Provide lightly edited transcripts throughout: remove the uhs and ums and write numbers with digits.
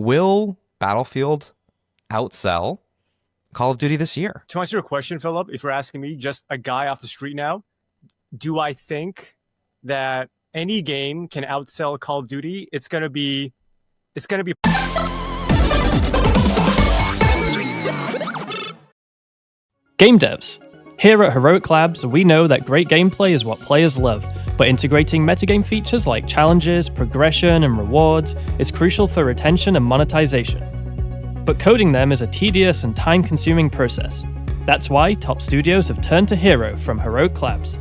Will Battlefield outsell Call of Duty this year? To answer your question, Philip, if you're asking me, just a guy off the street now, do I think that any game can outsell Call of Duty? It's gonna be. Game devs. Here at Heroic Labs, we know that great gameplay is what players love, but integrating metagame features like challenges, progression, and rewards is crucial for retention and monetization. But coding them is a tedious and time-consuming process. That's why top studios have turned to Hero from Heroic Labs.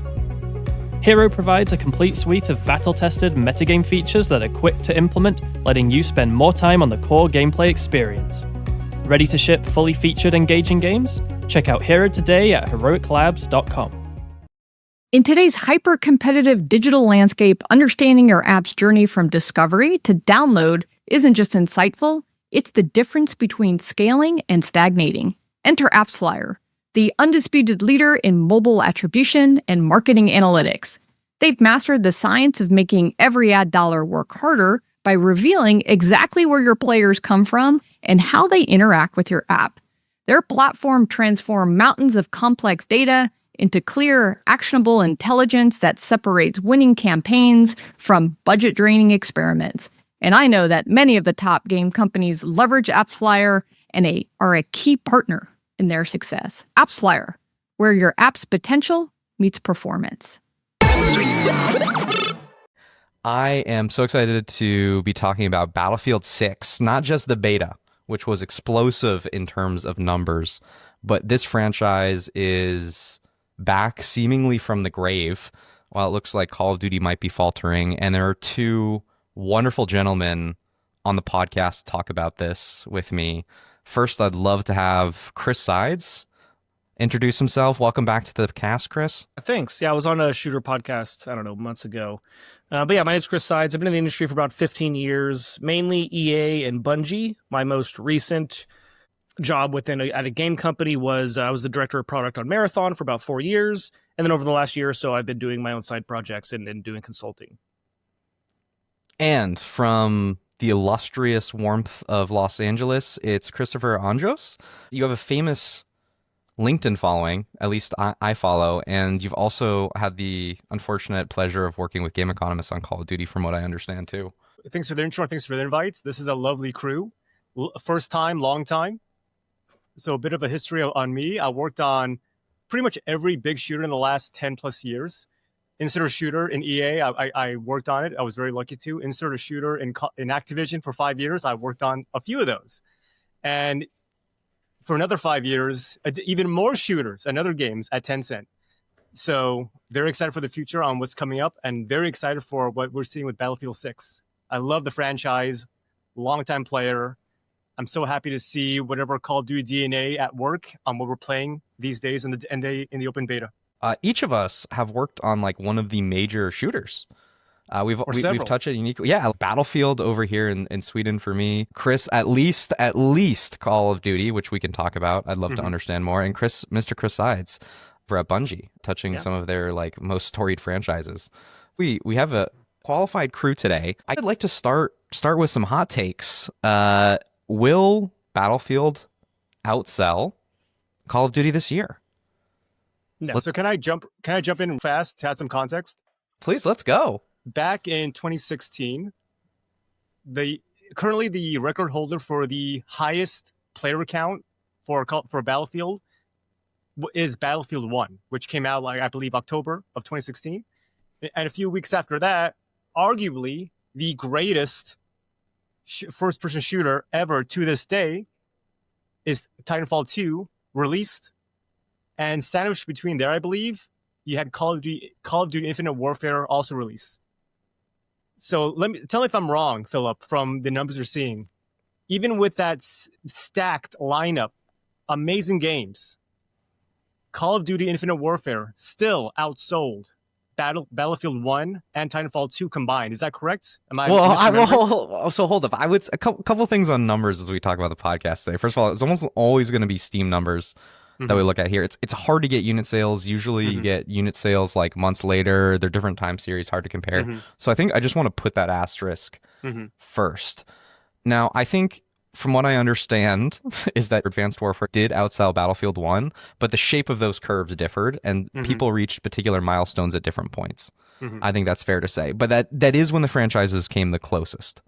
Hero provides a complete suite of battle-tested metagame features that are quick to implement, letting you spend more time on the core gameplay experience. Ready to ship fully featured, engaging games? Check out Hero today at heroiclabs.com. In today's hyper-competitive digital landscape, understanding your app's journey from discovery to download isn't just insightful, it's the difference between scaling and stagnating. Enter AppsFlyer, the undisputed leader in mobile attribution and marketing analytics. They've mastered the science of making every ad dollar work harder by revealing exactly where your players come from and how they interact with your app. Their platform transforms mountains of complex data into clear, actionable intelligence that separates winning campaigns from budget-draining experiments. And I know that many of the top game companies leverage AppsFlyer and are a key partner in their success. AppsFlyer, where your app's potential meets performance. I am so excited to be talking about Battlefield 6, not just the beta, which was explosive in terms of numbers, but this franchise is back seemingly from the grave, while it looks like Call of Duty might be faltering. And there are two wonderful gentlemen on the podcast to talk about this with me. First, I'd love to have Chris Sides introduce himself. Welcome back to the cast, Chris. Thanks. Yeah, I was on a shooter podcast, I don't know, months ago. But yeah, my name's Chris Sides. I've been in the industry for about 15 years, mainly EA and Bungie. My most recent job at a game company was I was the director of product on Marathon for about 4 years. And then over the last year or so, I've been doing my own side projects and doing consulting. And from the illustrious warmth of Los Angeles, it's Christopher Anjos. You have a famous LinkedIn following, at least I follow, and you've also had the unfortunate pleasure of working with game economists on Call of Duty, from what I understand, too. Thanks for the intro. Thanks for the invites. This is a lovely crew. First time, long time. So a bit of a history on me. I worked on pretty much every big shooter in the last 10 plus years. Insert a shooter in EA, I worked on it. I was very lucky to. Insert a shooter in Activision for 5 years. I worked on a few of those. And for another 5 years, even more shooters and other games at Tencent. So very excited for the future on what's coming up and very excited for what we're seeing with Battlefield 6. I love the franchise, longtime player. I'm so happy to see whatever Call of Duty DNA at work on what we're playing these days in the open beta. Each of us have worked on like one of the major shooters. We've touched it uniquely. Yeah, Battlefield over here in Sweden for me. Chris, at least Call of Duty, which we can talk about. I'd love to understand more. And Mr. Chris Sides for at Bungie, touching some of their like most storied franchises. We have a qualified crew today. I'd like to start with some hot takes. Will Battlefield outsell Call of Duty this year? No. So can I jump in fast to add some context? Please, let's go. Back in 2016, currently the record holder for the highest player count for Battlefield is Battlefield 1, which came out I believe October of 2016. And a few weeks after that, arguably the greatest first-person shooter ever to this day is Titanfall 2, released. And sandwiched between there, I believe, you had Call of Duty Infinite Warfare also released. So tell me if I'm wrong, Philip, from the numbers you're seeing. Even with that stacked lineup, amazing games, Call of Duty Infinite Warfare still outsold Battlefield 1 and Titanfall 2 combined. Is that correct? So hold up. I would a couple things on numbers as we talk about the podcast today. First of all, it's almost always going to be Steam numbers that we look at here. It's hard to get unit sales. Usually you get unit sales like months later. They're different time series, hard to compare. So I think I just want to put that asterisk first. Now, I think From what I understand, is that Advanced Warfare did outsell Battlefield 1, but the shape of those curves differed, and people reached particular milestones at different points. I think that's fair to say. But that is when the franchises came the closest.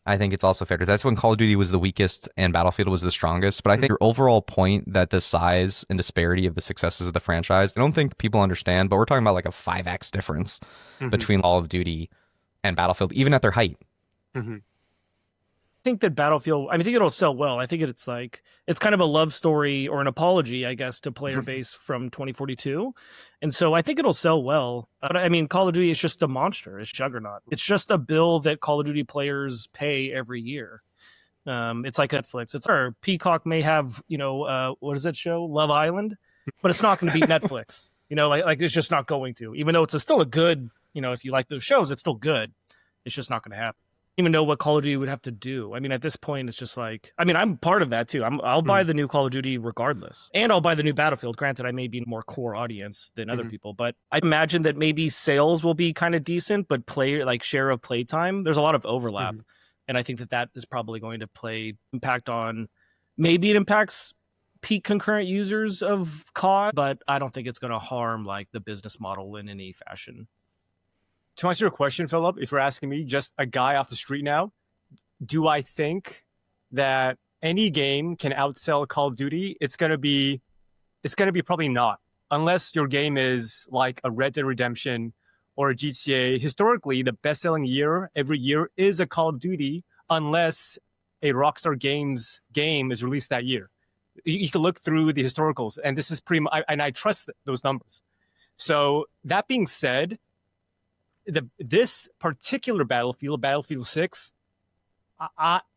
I think it's also fair to say. That's when Call of Duty was the weakest and Battlefield was the strongest. But I think your overall point that the size and disparity of the successes of the franchise, I don't think people understand, but we're talking about like a 5x difference between Call of Duty and Battlefield, even at their height. I think that Battlefield, I think it'll sell well. I think it's kind of a love story or an apology, I guess, to player base from 2042. And so I think it'll sell well. But I mean, Call of Duty is just a monster. It's juggernaut. It's just a bill that Call of Duty players pay every year. It's like Netflix. Or Peacock may have, what is that show? Love Island, but it's not going to beat Netflix. Like it's just not going to, even though it's still a good, if you like those shows, it's still good. It's just not going to happen. Even know what Call of Duty would have to do. I mean, at this point, it's just like, I'm part of that too. I'll buy the new Call of Duty regardless. And I'll buy the new Battlefield. Granted, I may be more core audience than other people, but I imagine that maybe sales will be kind of decent, but share of play time, there's a lot of overlap. And I think that is probably going to impact on, maybe it impacts peak concurrent users of COD, but I don't think it's going to harm like the business model in any fashion. To answer your question, Philip, if you're asking me, just a guy off the street now, do I think that any game can outsell Call of Duty? It's gonna be probably not, unless your game is like a Red Dead Redemption or a GTA. Historically, the best-selling year every year is a Call of Duty, unless a Rockstar Games game is released that year. You can look through the historicals, and this is and I trust those numbers. So that being said, this particular Battlefield 6,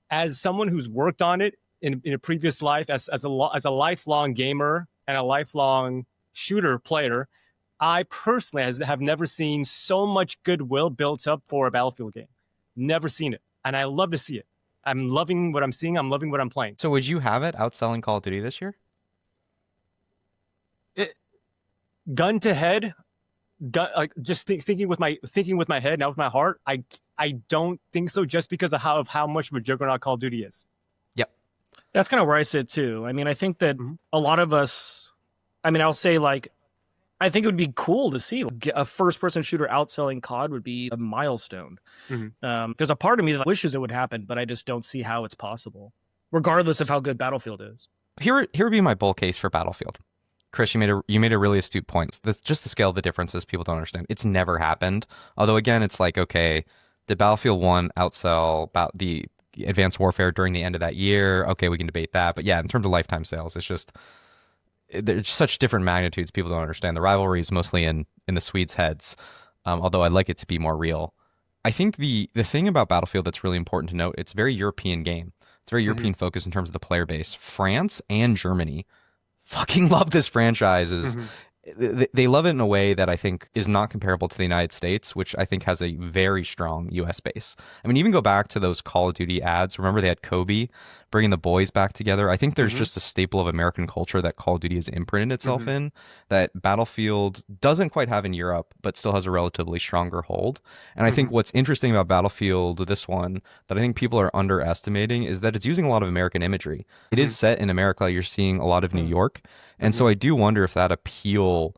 as someone who's worked on it in a previous life, as a lifelong gamer and a lifelong shooter player, I personally have never seen so much goodwill built up for a Battlefield game. Never seen it, and I love to see it. I'm loving what I'm seeing. I'm loving what I'm playing. So would you have it outselling Call of Duty this year? Gun to head. Just thinking with my head, not with my heart, I don't think so, just because of how much of a juggernaut Call of Duty is. Yep, that's kind of where I sit too. I mean, I think that a lot of us, I'll say I think it would be cool to see a first-person shooter outselling COD would be a milestone. There's a part of me that wishes it would happen, but I just don't see how it's possible, regardless of how good Battlefield is. Here would be my bull case for Battlefield. Chris, you made a really astute point. Just the scale of the differences people don't understand. It's never happened. Although, again, it's like, okay, did Battlefield 1 outsell about the Advanced Warfare during the end of that year? Okay, we can debate that. But yeah, in terms of lifetime sales, it's just, there's such different magnitudes people don't understand. The rivalry is mostly in the Swedes' heads, although I'd like it to be more real. I think the thing about Battlefield that's really important to note, it's a very European game. It's very European focused in terms of the player base. France and Germany fucking love this franchise. They love it in a way that I think is not comparable to the United States, which I think has a very strong US base. Even go back to those Call of Duty ads. Remember they had Kobe bringing the boys back together. I think there's just a staple of American culture that Call of Duty has imprinted itself in, that Battlefield doesn't quite have in Europe, but still has a relatively stronger hold. And I think what's interesting about Battlefield, this one, that I think people are underestimating, is that it's using a lot of American imagery. It is set in America. You're seeing a lot of New York. And so I do wonder if that appeal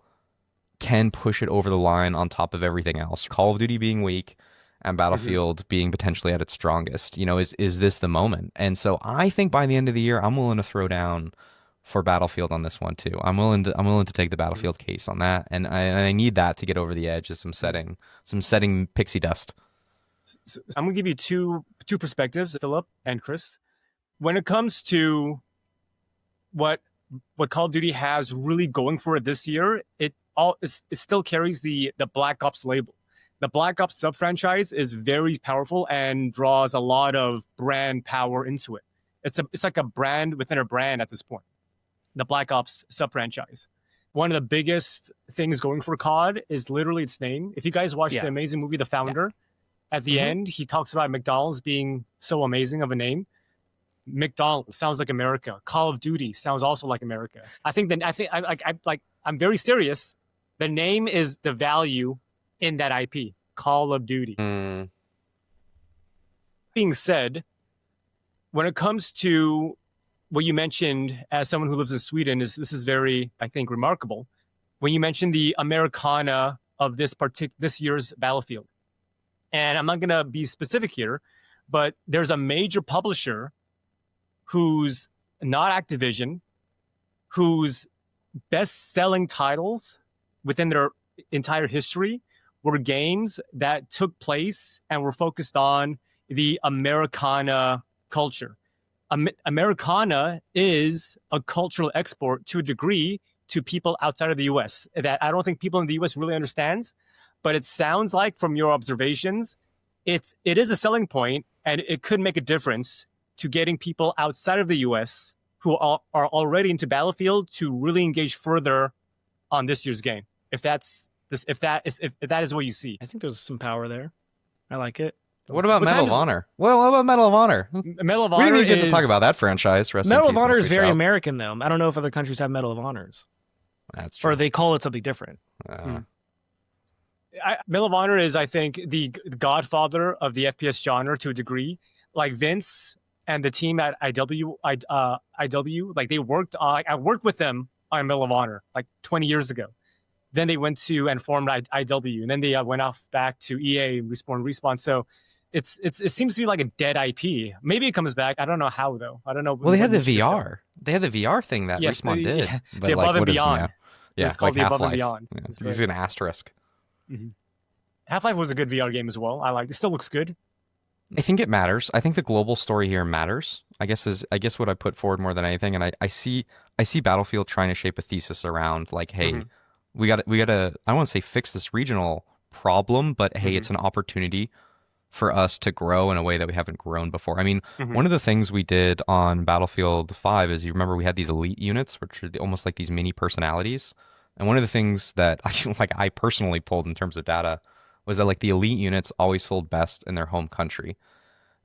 can push it over the line on top of everything else. Call of Duty being weak and Battlefield being potentially at its strongest. Is this the moment? And so I think by the end of the year, I'm willing to throw down for Battlefield on this one too. I'm willing to take the Battlefield case on that, and I need that to get over the edge of some setting pixie dust. So I'm gonna give you two perspectives, Philip and Chris. When it comes to what Call of Duty has really going for it this year, it still carries the Black Ops label. The Black Ops sub-franchise is very powerful and draws a lot of brand power into it. It's like a brand within a brand at this point. The Black Ops sub-franchise. One of the biggest things going for COD is literally its name. If you guys watched the amazing movie The Founder, at the end, he talks about McDonald's being so amazing of a name. McDonald's sounds like America. Call of Duty sounds also like America. I'm very serious. The name is the value in that IP, Call of Duty. Being said, when it comes to what you mentioned as someone who lives in Sweden, this is very, I think, remarkable. When you mentioned the Americana of this year's Battlefield. And I'm not going to be specific here, but there's a major publisher who's not Activision, whose best-selling titles within their entire history were games that took place and were focused on the Americana culture. Americana is a cultural export to a degree to people outside of the US that I don't think people in the US really understands, but it sounds like from your observations, it is a selling point and it could make a difference to getting people outside of the US who are already into Battlefield to really engage further on this year's game. If that is what you see. I think there's some power there. I like it. What about Medal of Honor? Well, what about Medal of Honor? Medal of Honor. We didn't even get to talk about that franchise. Medal of Honor is very American, though. I don't know if other countries have Medal of Honors. That's true. Or they call it something different. Medal of Honor is, I think, the godfather of the FPS genre to a degree. Like Vince and the team at IW, like they worked on. I worked with them on Medal of Honor like 20 years ago. Then they went to and formed IW, and then they went off back to EA, Respawn. So it seems to be like a dead IP. Maybe it comes back. I don't know how though. I don't know. Well, they had the VR. They had the VR thing that Respawn did. But the Above and Beyond. Yeah, it's called like the Above and Beyond. Yeah, it's an asterisk. Mm-hmm. Half-Life was a good VR game as well. I liked it. Still looks good. I think it matters. I think the global story here matters. I guess what I put forward more than anything, and I see Battlefield trying to shape a thesis around like, hey, we got to I don't want to say fix this regional problem, but hey, it's an opportunity for us to grow in a way that we haven't grown before. I mean, one of the things we did on Battlefield 5 is, you remember, we had these elite units, which are almost like these mini personalities. And one of the things that I personally pulled in terms of data was that like the elite units always sold best in their home country.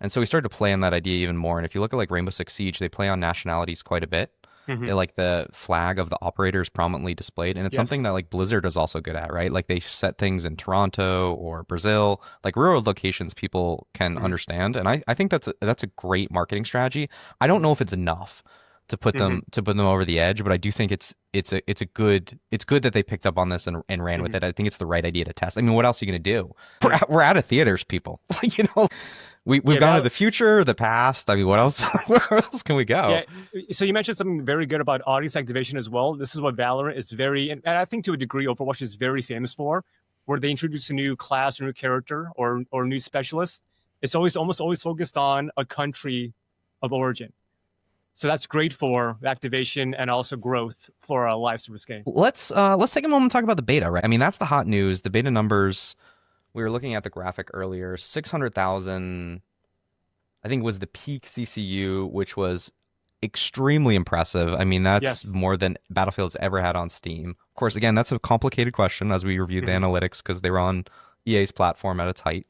And so we started to play on that idea even more. And if you look at like Rainbow Six Siege, they play on nationalities quite a bit. They like the flag of the operators prominently displayed. And it's something that like Blizzard is also good at, right? Like they set things in Toronto or Brazil, like rural locations people can understand. And I think that's a great marketing strategy. I don't know if it's enough to put them over the edge, but I do think it's good that they picked up on this and ran with it. I think it's the right idea to test. I mean, what else are you going to do? We're out of theaters, people. You know, we've gone to the future, the past. I mean, where else can we go? Yeah. So you mentioned something very good about audience activation as well. This is what Valorant is and I think to a degree Overwatch is very famous for, where they introduce a new class or new character or new specialist. It's almost always focused on a country of origin. So that's great for activation and also growth for a live service game. Let's take a moment and talk about the beta, right? I mean, that's the hot news. The beta numbers, we were looking at the graphic earlier, 600,000, I think was the peak CCU, which was extremely impressive. I mean, that's more than Battlefield's ever had on Steam. Of course, again, that's a complicated question as we reviewed the analytics because they were on EA's platform at its height.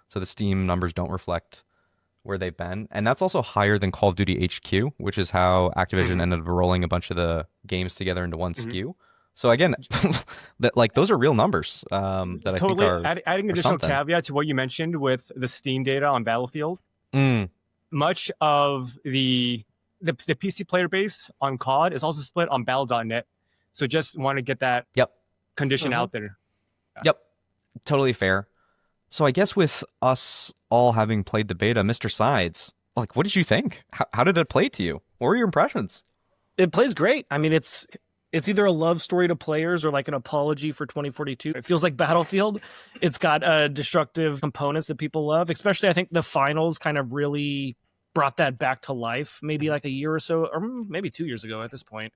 So the Steam numbers don't reflect where they've been. And that's also higher than Call of Duty HQ, which is how Activision ended up rolling a bunch of the games together into one SKU. So again, that like those are real numbers that I think are adding additional caveat to what you mentioned with the Steam data on Battlefield. Much of the PC player base on COD is also split on Battle.net. So just want to get that condition out there. Yep, totally fair. So I guess with us all having played the beta, Mr. Sides, like, what did you think? How did it play to you? What were your impressions? It plays great. I mean, it's either a love story to players or like an apology for 2042. It feels like Battlefield. It's got destructive components that people love, especially I think the finals kind of really brought that back to life maybe like a year or so, or maybe 2 years ago at this point.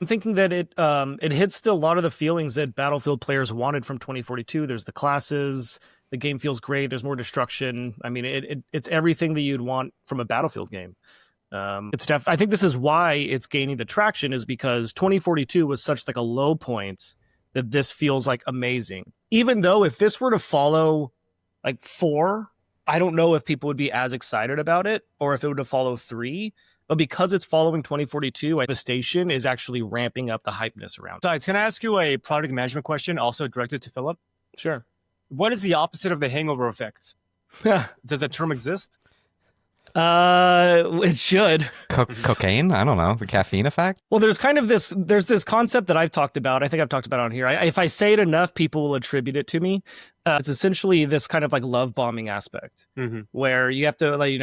I'm thinking that it hits a lot of the feelings that Battlefield players wanted from 2042. There's the classes, the game feels great, there's more destruction. I mean, it's everything that you'd want from a Battlefield game. I think this is why it's gaining the traction, is because 2042 was such like a low point that this feels like amazing. Even though if this were to follow like 4, I don't know if people would be as excited about it, or if it were to follow 3. But because it's following 2042, the station is actually ramping up the hypeness around it. Besides, can I ask you a product management question also directed to Philip? Sure. What is the opposite of the hangover effect? Does that term exist? It should. Cocaine? I don't know. The caffeine effect? Well, there's this concept that I've talked about. I think I've talked about it on here. If I say it enough, people will attribute it to me. It's essentially this kind of like love bombing aspect, where you have to, like,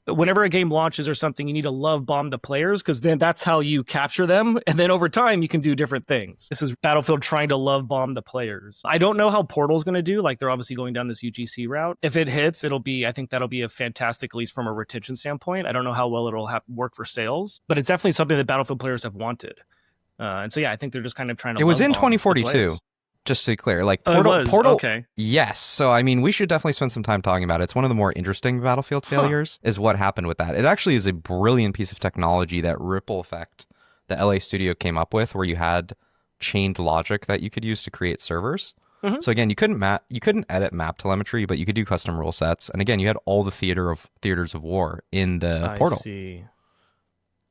whenever a game launches or something, you need to love bomb the players, because then that's how you capture them. And then over time, you can do different things. This is Battlefield trying to love bomb the players. I don't know how Portal's going to do. Like, they're obviously going down this UGC route. If it hits, I think that'll be a fantastic, at least from a retention standpoint. I don't know how well it'll work for sales, but it's definitely something that Battlefield players have wanted. And so, yeah, I think they're just kind of trying to. It was in 2042. Just to be clear, like Portal, okay. Yes. So, I mean, we should definitely spend some time talking about it. It's one of the more interesting Battlefield failures is what happened with that. It actually is a brilliant piece of technology, that ripple effect the LA studio came up with, where you had chained logic that you could use to create servers. So again, you couldn't edit map telemetry, but you could do custom rule sets. And again, you had all the theaters of war in the Portal. See.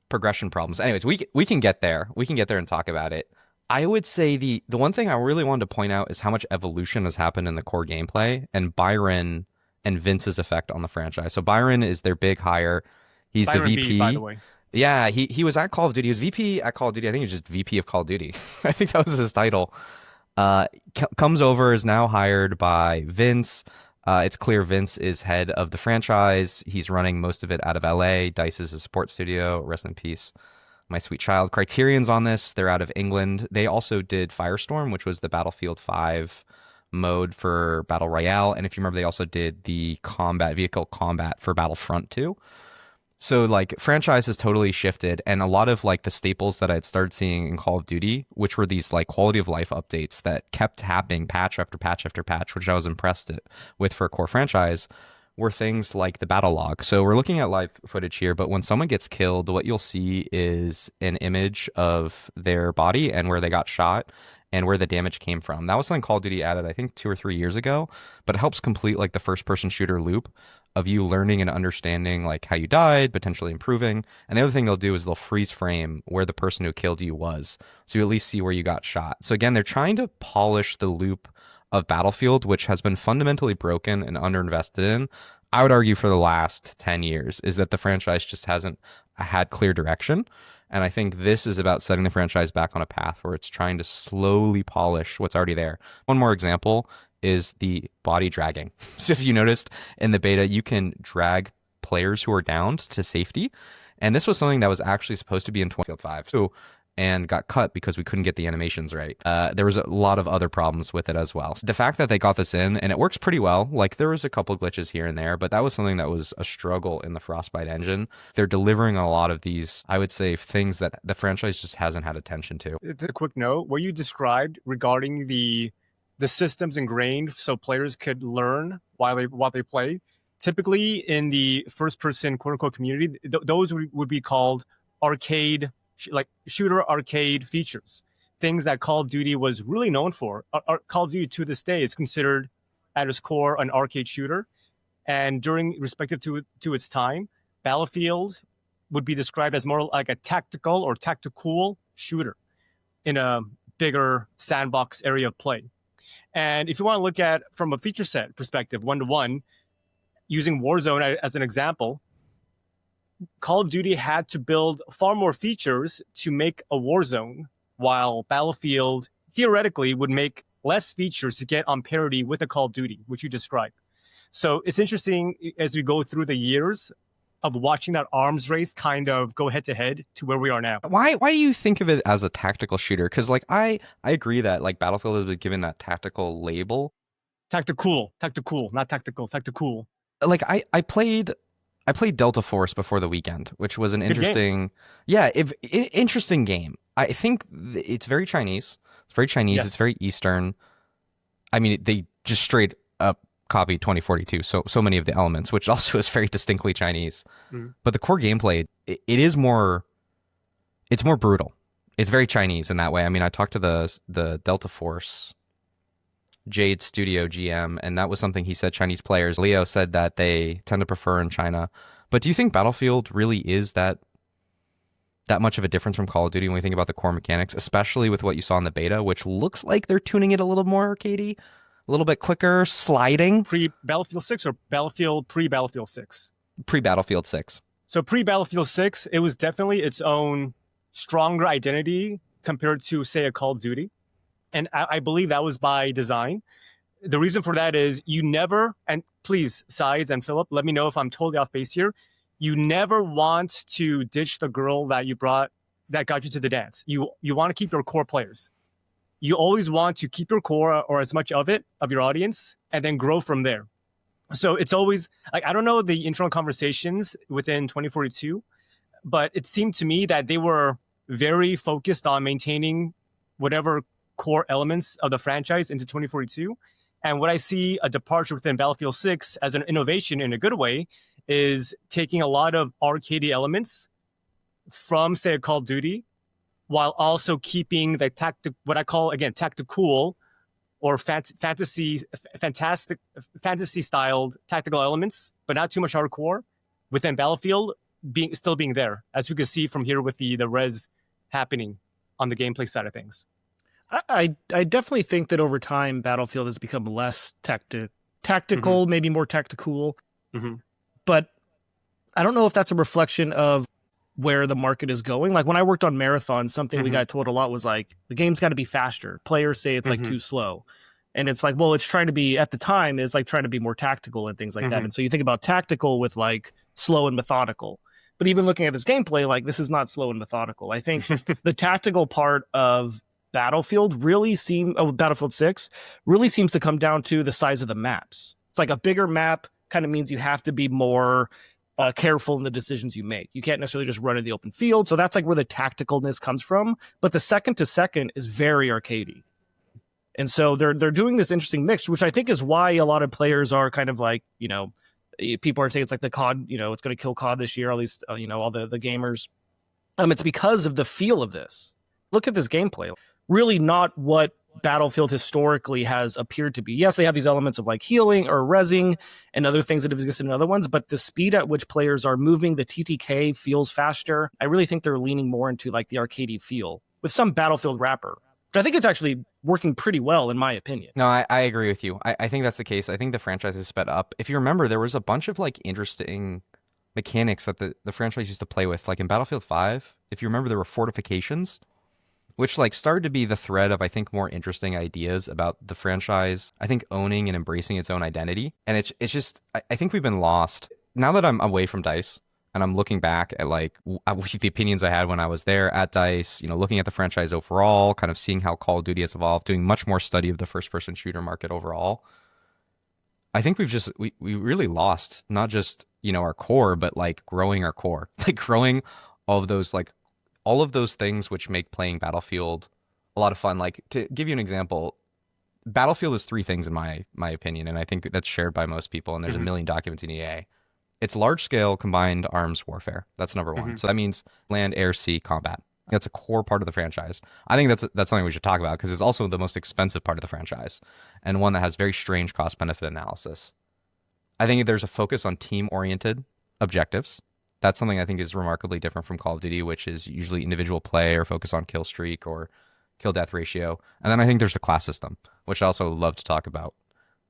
Progression problems. Anyways, we can get there. We can get there and talk about it. I would say the one thing I really wanted to point out is how much evolution has happened in the core gameplay, and Byron and Vince's effect on the franchise. So Byron is their big hire. He's Byron the VP. B, by the way. Yeah, he was at Call of Duty. He was VP at Call of Duty. I think he was just VP of Call of Duty. I think that was his title. Comes over, is now hired by Vince. It's clear Vince is head of the franchise. He's running most of it out of LA. DICE is a support studio. Rest in peace, my sweet child. Criterion's on this. They're out of England. They also did Firestorm, which was the Battlefield 5 mode for Battle Royale. And if you remember, they also did the vehicle combat for Battlefront 2. So, like, franchise has totally shifted. And a lot of, like, the staples that I'd started seeing in Call of Duty, which were these, like, quality of life updates that kept happening patch after patch after patch, which I was impressed with for a core franchise, were things like the battle log. So we're looking at live footage here, but when someone gets killed, what you'll see is an image of their body and where they got shot and where the damage came from. That was something Call of Duty added, I think, 2 or 3 years ago, but it helps complete, like, the first-person shooter loop of you learning and understanding, like, how you died, potentially improving. And the other thing they'll do is they'll freeze frame where the person who killed you was, so you at least see where you got shot. So again, they're trying to polish the loop of Battlefield, which has been fundamentally broken and underinvested in, I would argue, for the last 10 years, is that the franchise just hasn't had clear direction. And I think this is about setting the franchise back on a path where it's trying to slowly polish what's already there. One more example is the body dragging. So if you noticed in the beta, you can drag players who are downed to safety. And this was something that was actually supposed to be in 2005. So and got cut because we couldn't get the animations right. There was a lot of other problems with it as well. So the fact that they got this in, and it works pretty well, like there was a couple glitches here and there, but that was something that was a struggle in the Frostbite engine. They're delivering a lot of these, I would say, things that the franchise just hasn't had attention to. A quick note, what you described regarding the systems ingrained so players could learn while they play, typically in the first-person quote-unquote community, those would be called arcade, like shooter arcade features, things that Call of Duty was really known for. Call of Duty to this day is considered at its core an arcade shooter, and respective to its time, Battlefield would be described as more like a tactical or tactical shooter in a bigger sandbox area of play. And if you want to look at from a feature set perspective, 1-to-1, using Warzone as an example, Call of Duty had to build far more features to make a Warzone, while Battlefield theoretically would make less features to get on parity with a Call of Duty, which you described. So it's interesting as we go through the years of watching that arms race kind of go head to head to where we are now. Why do you think of it as a tactical shooter? Because like I agree that like Battlefield has been given that tactical label. Tactical, not tactical, tactical. Like I played Delta Force before the weekend, which was an interesting, interesting game. I think it's very Chinese. It's very Chinese. Yes. It's very Eastern. I mean, they just straight up copied 2042. So many of the elements, which also is very distinctly Chinese. Mm. But the core gameplay, it's more brutal. It's very Chinese in that way. I mean, I talked to the Delta Force Jade Studio GM, and that was something he said Chinese players, Leo, said that they tend to prefer in China. But do you think Battlefield really is that much of a difference from Call of Duty when we think about the core mechanics, especially with what you saw in the beta, which looks like they're tuning it a little more arcadey, a little bit quicker, sliding? Pre-Battlefield 6 or pre-Battlefield 6? Pre-Battlefield 6. So pre-Battlefield 6, it was definitely its own stronger identity compared to, say, a Call of Duty. And I believe that was by design. The reason for that is you never, and please, Sides and Philip, let me know if I'm totally off base here. You never want to ditch the girl that you brought that got you to the dance. You want to keep your core players. You always want to keep your core or as much of it, of your audience, and then grow from there. So it's always, like, I don't know the internal conversations within 2042, but it seemed to me that they were very focused on maintaining whatever core elements of the franchise into 2042. And what I see a departure within Battlefield 6 as an innovation in a good way is taking a lot of arcadey elements from, say, a Call of Duty, while also keeping the what I call, again, tactical or fantasy styled tactical elements, but not too much hardcore within Battlefield still being there, as we can see from here with the res happening on the gameplay side of things. I definitely think that over time, Battlefield has become less tactical, maybe more tactical. But I don't know if that's a reflection of where the market is going. Like when I worked on marathons, something we got told a lot was like, the game's got to be faster. Players say it's like too slow. And it's like, well, it's trying to be, at the time, it's like trying to be more tactical and things like that. And so you think about tactical with like slow and methodical. But even looking at this gameplay, like this is not slow and methodical. I think the tactical part of Battlefield 6 really seems to come down to the size of the maps. It's like a bigger map kind of means you have to be more careful in the decisions you make. You can't necessarily just run in the open field. So that's like where the tacticalness comes from. But the second to second is very arcadey. And so they're doing this interesting mix, which I think is why a lot of players are kind of like, you know, people are saying it's like the COD, you know, it's going to kill COD this year, at least, you know, all the gamers. It's because of the feel of this. Look at this gameplay. Really not what Battlefield historically has appeared to be. Yes, they have these elements of like healing or rezzing and other things that have existed in other ones, but the speed at which players are moving, the TTK feels faster. I really think they're leaning more into like the arcadey feel with some Battlefield wrapper, which I think it's actually working pretty well in my opinion. No, I agree with you. I think that's the case. I think the franchise has sped up. If you remember, there was a bunch of like interesting mechanics that the franchise used to play with. Like in Battlefield 5, if you remember, there were fortifications, which like started to be the thread of, I think, more interesting ideas about the franchise, I think, owning and embracing its own identity. And it's just, I think we've been lost. Now that I'm away from DICE and I'm looking back at like the opinions I had when I was there at DICE, you know, looking at the franchise overall, kind of seeing how Call of Duty has evolved, doing much more study of the first-person shooter market overall, I think we really lost not just, you know, our core, but like growing our core, like growing all of those things which make playing Battlefield a lot of fun. Like, to give you an example, Battlefield is three things in my opinion, and I think that's shared by most people, and there's a million documents in EA. It's large-scale combined arms warfare. That's number one. So that means land, air, sea combat. That's a core part of the franchise. I think that's something we should talk about because it's also the most expensive part of the franchise and one that has very strange cost-benefit analysis. I think there's a focus on team-oriented objectives. That's something I think is remarkably different from Call of Duty, which is usually individual play or focus on kill streak or kill death ratio. And then I think there's the class system, which I also love to talk about,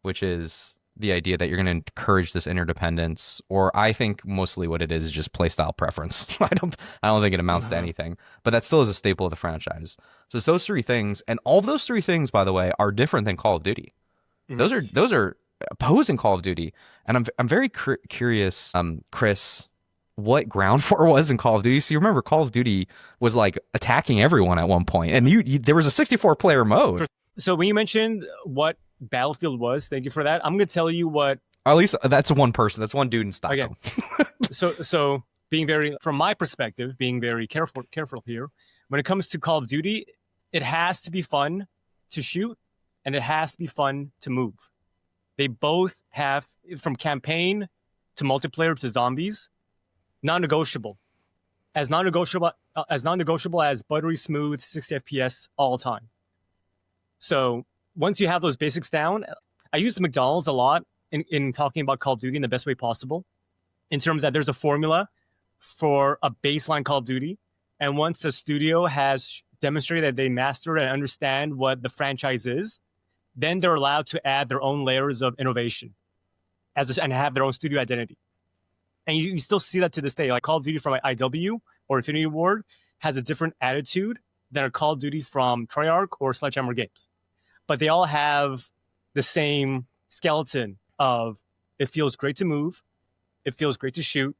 which is the idea that you're going to encourage this interdependence, or I think mostly what it is just playstyle preference. I don't think it amounts to anything, but that still is a staple of the franchise. So it's those three things, and all of those three things, by the way, are different than Call of Duty. Those are opposing Call of Duty, and I'm very curious, Chris, what ground war was in Call of Duty. So you remember Call of Duty was like attacking everyone at one point, and there was a 64-player mode. So when you mentioned what Battlefield was, thank you for that. I'm going to tell you what. Or at least that's one person. That's one dude in Stockholm. Okay. So being very, from my perspective, being very careful here. When it comes to Call of Duty, it has to be fun to shoot, and it has to be fun to move. They both have, from campaign to multiplayer to zombies, non-negotiable. As non-negotiable as buttery smooth 60 FPS all the time. So once you have those basics down, I use McDonald's a lot in talking about Call of Duty in the best way possible, in terms that there's a formula for a baseline Call of Duty. And once a studio has demonstrated that they master and understand what the franchise is, then they're allowed to add their own layers of innovation and have their own studio identity. And you still see that to this day. Like Call of Duty from IW or Infinity Ward has a different attitude than a Call of Duty from Treyarch or Sledgehammer Games. But they all have the same skeleton of it feels great to move, it feels great to shoot.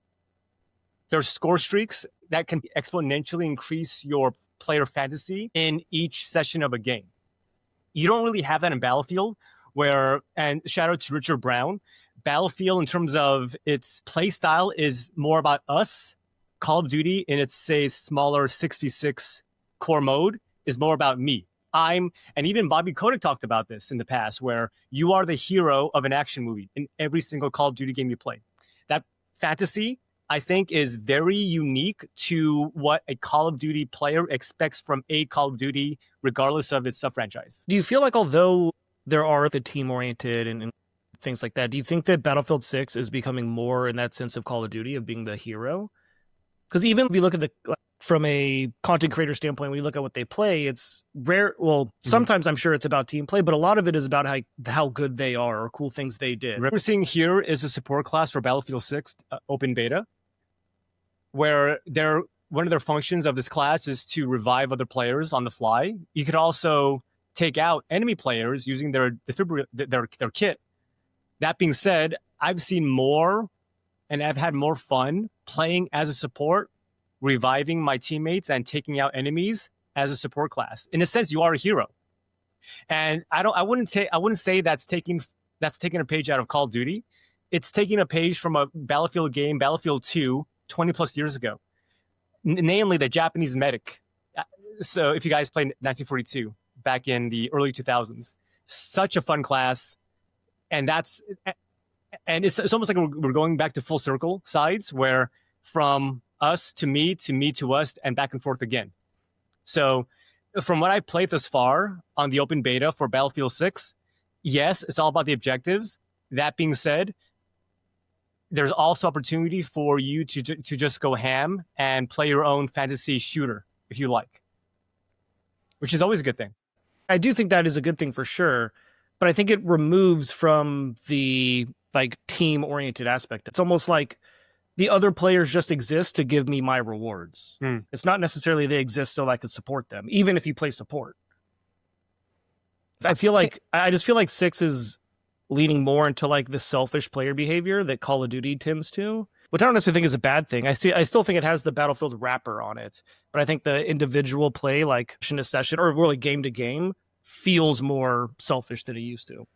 There's score streaks that can exponentially increase your player fantasy in each session of a game. You don't really have that in Battlefield, and shout out to Richard Brown, Battlefield in terms of its play style is more about us. Call of Duty in its, say, smaller 6v6 core mode is more about me. And even Bobby Kotick talked about this in the past, where you are the hero of an action movie in every single Call of Duty game you play. That fantasy, I think, is very unique to what a Call of Duty player expects from a Call of Duty, regardless of its sub-franchise. Do you feel like, although there are the team-oriented and things like that, do you think that Battlefield 6 is becoming more in that sense of Call of Duty, of being the hero? Because even if you look at from a content creator standpoint, when you look at what they play, it's rare. Well, sometimes I'm sure it's about team play, but a lot of it is about how good they are or cool things they did. What we're seeing here is a support class for Battlefield 6 open beta, where one of their functions of this class is to revive other players on the fly. You could also take out enemy players using their kit. That being said, I've seen more and I've had more fun playing as a support, reviving my teammates and taking out enemies as a support class. In a sense, you are a hero. And I wouldn't say that's taking a page out of Call of Duty. It's taking a page from a Battlefield game, Battlefield 2, 20 plus years ago. Namely the Japanese medic. So if you guys played 1942 back in the early 2000s, such a fun class. And it's almost like we're going back to full circle sides, where from us to me to us and back and forth again. So from what I played thus far on the open beta for Battlefield 6, yes, it's all about the objectives. That being said, there's also opportunity for you to just go ham and play your own fantasy shooter if you like, which is always a good thing. I do think that is a good thing for sure, but I think it removes from the team-oriented aspect. It's almost like the other players just exist to give me my rewards. It's not necessarily they exist so I can support them, even if you play support. I just feel like 6 is leaning more into the selfish player behavior that Call of Duty tends to, which I don't necessarily think is a bad thing. I still think it has the Battlefield wrapper on it, but I think the individual play, session to session or really game to game, feels more selfish than it used to.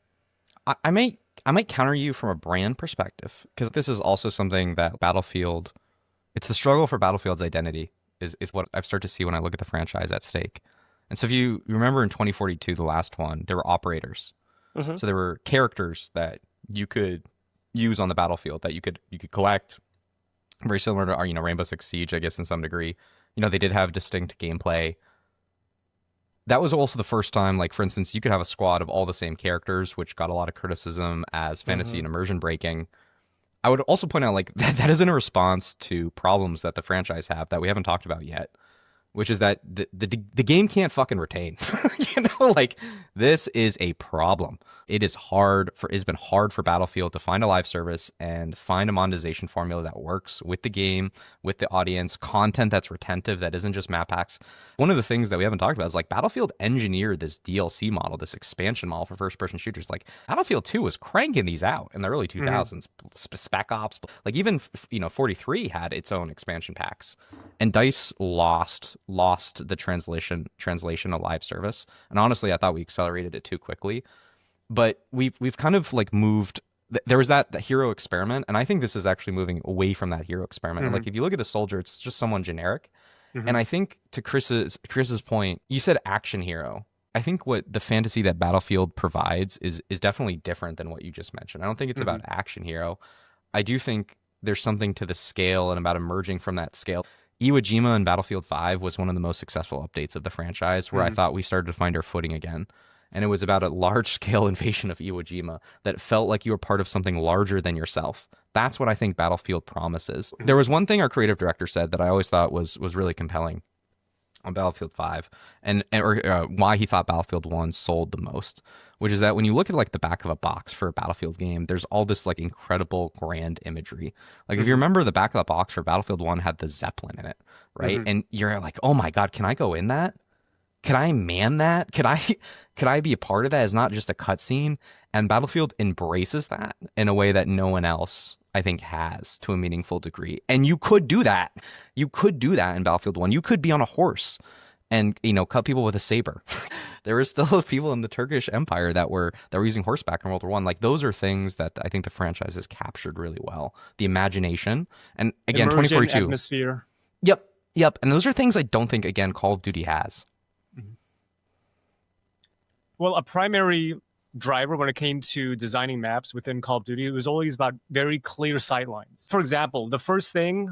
I might counter you from a brand perspective, because this is also something that Battlefield, it's the struggle for Battlefield's identity is what I've started to see when I look at the franchise at stake. And so if you remember in 2042, the last one, there were operators. So there were characters that you could use on the battlefield that you could collect, very similar to Rainbow Six Siege, I guess, in some degree. They did have distinct gameplay. That was also the first time, for instance, you could have a squad of all the same characters, which got a lot of criticism as fantasy and immersion breaking. I would also point out that is in a response to problems that the franchise have that we haven't talked about yet, which is that the game can't fucking retain. This is a problem. It's been hard for Battlefield to find a live service and find a monetization formula that works with the game, with the audience, content that's retentive, that isn't just map packs. One of the things that we haven't talked about is Battlefield engineered this DLC model, this expansion model for first-person shooters. Battlefield 2 was cranking these out in the early 2000s. Spec Ops, even 43 had its own expansion packs, and DICE lost the translation of live service. And honestly, I thought we accelerated it too quickly. But we've kind of moved. There was that hero experiment, and I think this is actually moving away from that hero experiment. And if you look at the soldier, it's just someone generic. And I think to Chris's point, you said action hero. I think what the fantasy that Battlefield provides is definitely different than what you just mentioned. I don't think it's about action hero. I do think there's something to the scale and about emerging from that scale. Iwo Jima in Battlefield 5 was one of the most successful updates of the franchise, where I thought we started to find our footing again. And it was about a large-scale invasion of Iwo Jima that felt like you were part of something larger than yourself. That's what I think Battlefield promises. There was one thing our creative director said that I always thought was really compelling. on Battlefield 5 or why he thought Battlefield 1 sold the most, which is that when you look at like the back of a box for a Battlefield game, there's all this like incredible grand imagery. Like if you remember, the back of the box for Battlefield 1 had the Zeppelin in it, right? And you're like, oh my God, can I go in that? Could I man that? Could I be a part of that? It's not just a cutscene. And Battlefield embraces that in a way that no one else, I think, has to a meaningful degree. And you could do that. You could do that in Battlefield 1. You could be on a horse and, you know, cut people with a saber. There were still people in the Turkish Empire that were using horseback in World War I. Like, those are things that I think the franchise has captured really well. The imagination. And again, Immersion, 2042. atmosphere. Yep. And those are things I don't think, again, Call of Duty has. Well, a primary driver when it came to designing maps within Call of Duty, it was always about very clear sightlines. For example, the first thing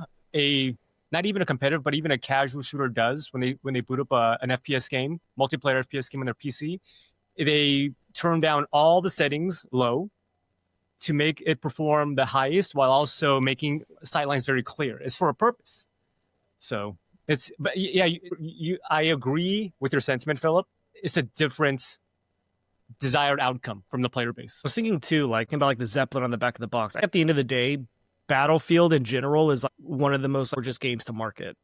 not even a competitive, but even a casual shooter does when they boot up an FPS game, multiplayer FPS game on their PC, they turn down all the settings low to make it perform the highest while also making sightlines very clear. It's for a purpose. So I agree with your sentiment, Philip. It's a different desired outcome from the player base. I was thinking too, like about like the Zeppelin on the back of the box. At the end of the day, Battlefield in general is like one of the most gorgeous games to market.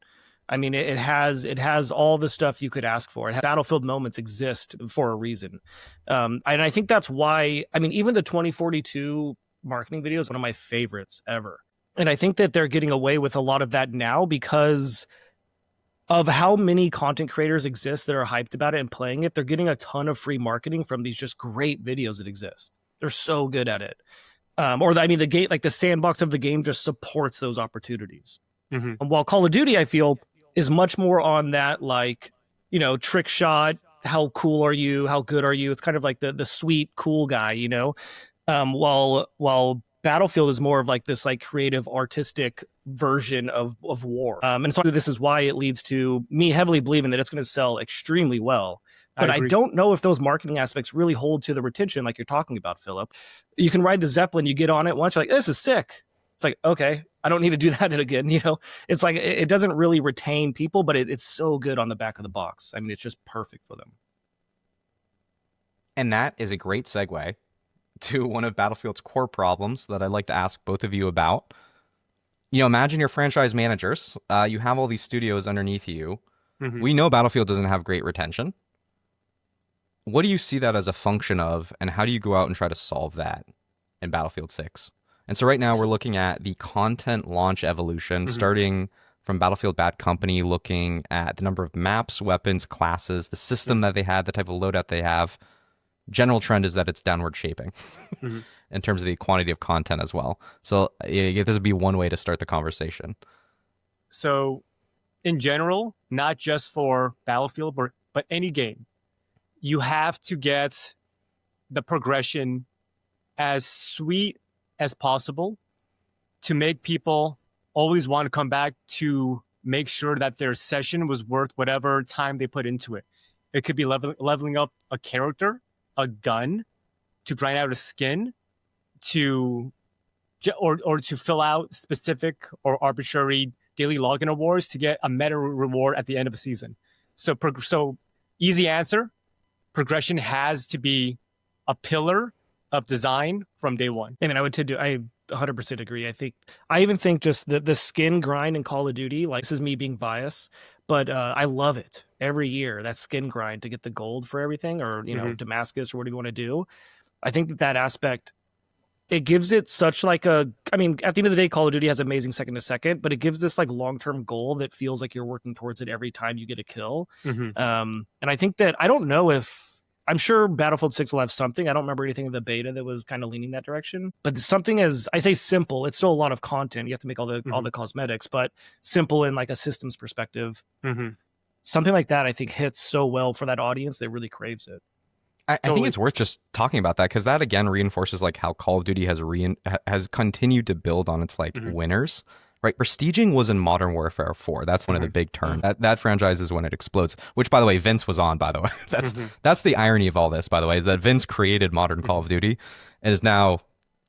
I mean, it has all the stuff you could ask for. Battlefield moments exist for a reason, and I think that's why. I mean, even the 2042 marketing video is one of my favorites ever, and I think that they're getting away with a lot of that now because of how many content creators exist that are hyped about it and playing it. They're getting a ton of free marketing from these just great videos that exist. They're so good at it. The game, like the sandbox of the game, just supports those opportunities. And while Call of Duty, I feel, is much more on that, like, you know, trick shot. How cool are you? How good are you? It's kind of like the sweet, cool guy, you know. While Battlefield is more of like this like creative, artistic version of war. And so this is why it leads to me heavily believing that it's going to sell extremely well. But I don't know if those marketing aspects really hold to the retention like you're talking about, Philip. You can ride the Zeppelin, you get on it once, you're like, this is sick. It's like, okay, I don't need to do that again. You know, it's like, it doesn't really retain people, but it's so good on the back of the box. I mean, it's just perfect for them. And that is a great segue to one of Battlefield's core problems that I'd like to ask both of you about. You know, imagine you're franchise managers. You have all these studios underneath you. We know Battlefield doesn't have great retention. What do you see that as a function of, and how do you go out and try to solve that in Battlefield 6? And so right now we're looking at the content launch evolution, starting from Battlefield Bad Company, looking at the number of maps, weapons, classes, the system that they had, the type of loadout they have. General trend is that it's downward shaping in terms of the quantity of content as well. So this would be one way to start the conversation. So in general, not just for Battlefield, but any game, you have to get the progression as sweet as possible to make people always want to come back to make sure that their session was worth whatever time they put into it. It could be leveling up a character, a gun, to grind out a skin, or to fill out specific or arbitrary daily login awards to get a meta reward at the end of a season. So easy answer, progression has to be a pillar of design from day one. I mean, I 100% agree. I even think just the skin grind in Call of Duty, like, this is me being biased, but I love it every year, that skin grind to get the gold for everything, or, you know, Damascus, or whatever you want to do. I think that aspect, it gives it such like I mean, at the end of the day, Call of Duty has amazing second to second, but it gives this like long-term goal that feels like you're working towards it every time you get a kill. And I think that, I don't know if, I'm sure Battlefield 6 will have something. I don't remember anything in the beta that was kind of leaning that direction. But something as, I say simple, it's still a lot of content. You have to make all the cosmetics, but simple in like a systems perspective. Something like that, I think, hits so well for that audience that really craves it. I think it's worth just talking about that, because that again reinforces like how Call of Duty has continued to build on its like winners. Right, prestiging was in Modern Warfare 4. That's one of the big turns. That franchise is when it explodes. Which, by the way, Vince was on. By the way, that's the irony of all this. By the way, is that Vince created modern Call of Duty and is now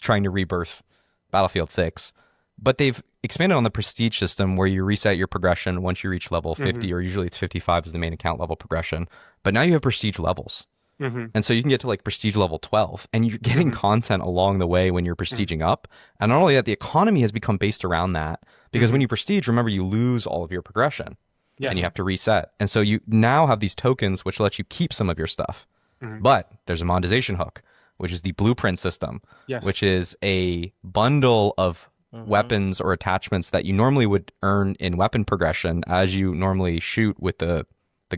trying to rebirth Battlefield 6. But they've expanded on the prestige system where you reset your progression once you reach level 50, or usually it's 55 is the main account level progression. But now you have prestige levels. And so you can get to like prestige level 12, and you're getting content along the way when you're prestiging up. And not only that, the economy has become based around that, because when you prestige, remember, you lose all of your progression and you have to reset. And so you now have these tokens which let you keep some of your stuff. But there's a monetization hook, which is the blueprint system, which is a bundle of weapons or attachments that you normally would earn in weapon progression as you normally shoot with the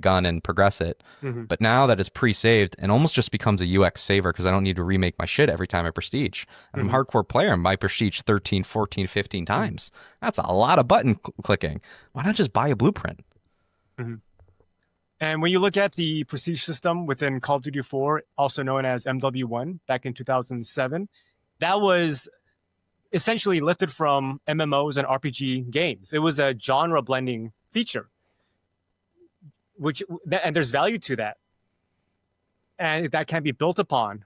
gun and progress it. But now that it's pre-saved and almost just becomes a UX saver, because I don't need to remake my shit every time I prestige. And I'm a hardcore player and I prestige 13, 14, 15 times. That's a lot of button clicking. Why not just buy a blueprint? And when you look at the prestige system within Call of Duty 4, also known as MW1, back in 2007, that was essentially lifted from MMOs and RPG games. It was a genre blending feature, and there's value to that. And that can be built upon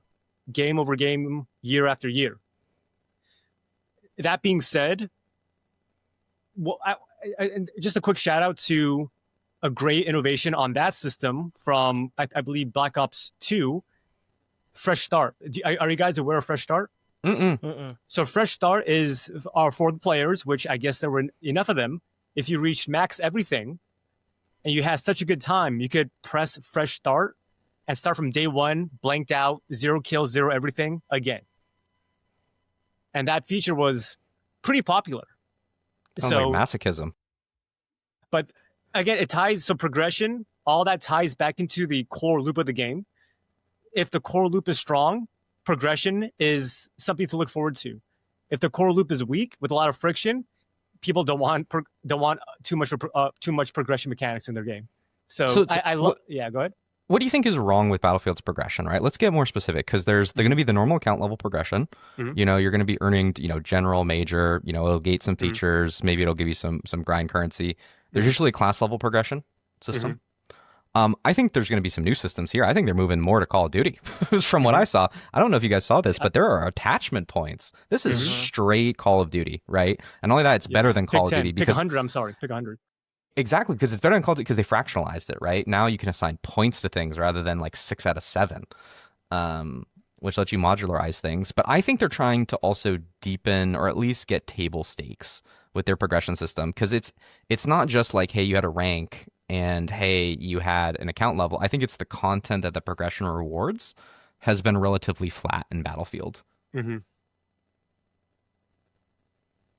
game over game, year after year. That being said, just a quick shout out to a great innovation on that system from, I believe, Black Ops 2, Fresh Start. Are you guys aware of Fresh Start? So Fresh Start are for the players, which I guess there were enough of them. If you reached max everything and you had such a good time, you could press Fresh Start and start from day one, blanked out, 0 kills, 0 everything again. And that feature was pretty popular. Sounds like masochism. But again, it ties, so progression, all that ties back into the core loop of the game. If the core loop is strong, progression is something to look forward to. If the core loop is weak with a lot of friction, people don't want too much progression mechanics in their game. So I love. Yeah, go ahead. What do you think is wrong with Battlefield's progression? Right, let's get more specific, because there's going to be the normal account level progression. You know, you're going to be earning, general, major. It'll gate some features. Maybe it'll give you some grind currency. There's usually a class level progression system. I think there's going to be some new systems here. I think they're moving more to Call of Duty. From what I saw, I don't know if you guys saw this, but there are attachment points. This is straight Call of Duty, right? And only that, it's better than Call of Duty. Pick 100, I'm sorry. Pick 100. Exactly, because it's better than Call of Duty because they fractionalized it, right? Now you can assign points to things rather than like 6 out of 7, which lets you modularize things. But I think they're trying to also deepen or at least get table stakes with their progression system, because it's not just like, hey, you had a rank and hey, you had an account level. I think it's the content that the progression rewards has been relatively flat in Battlefield.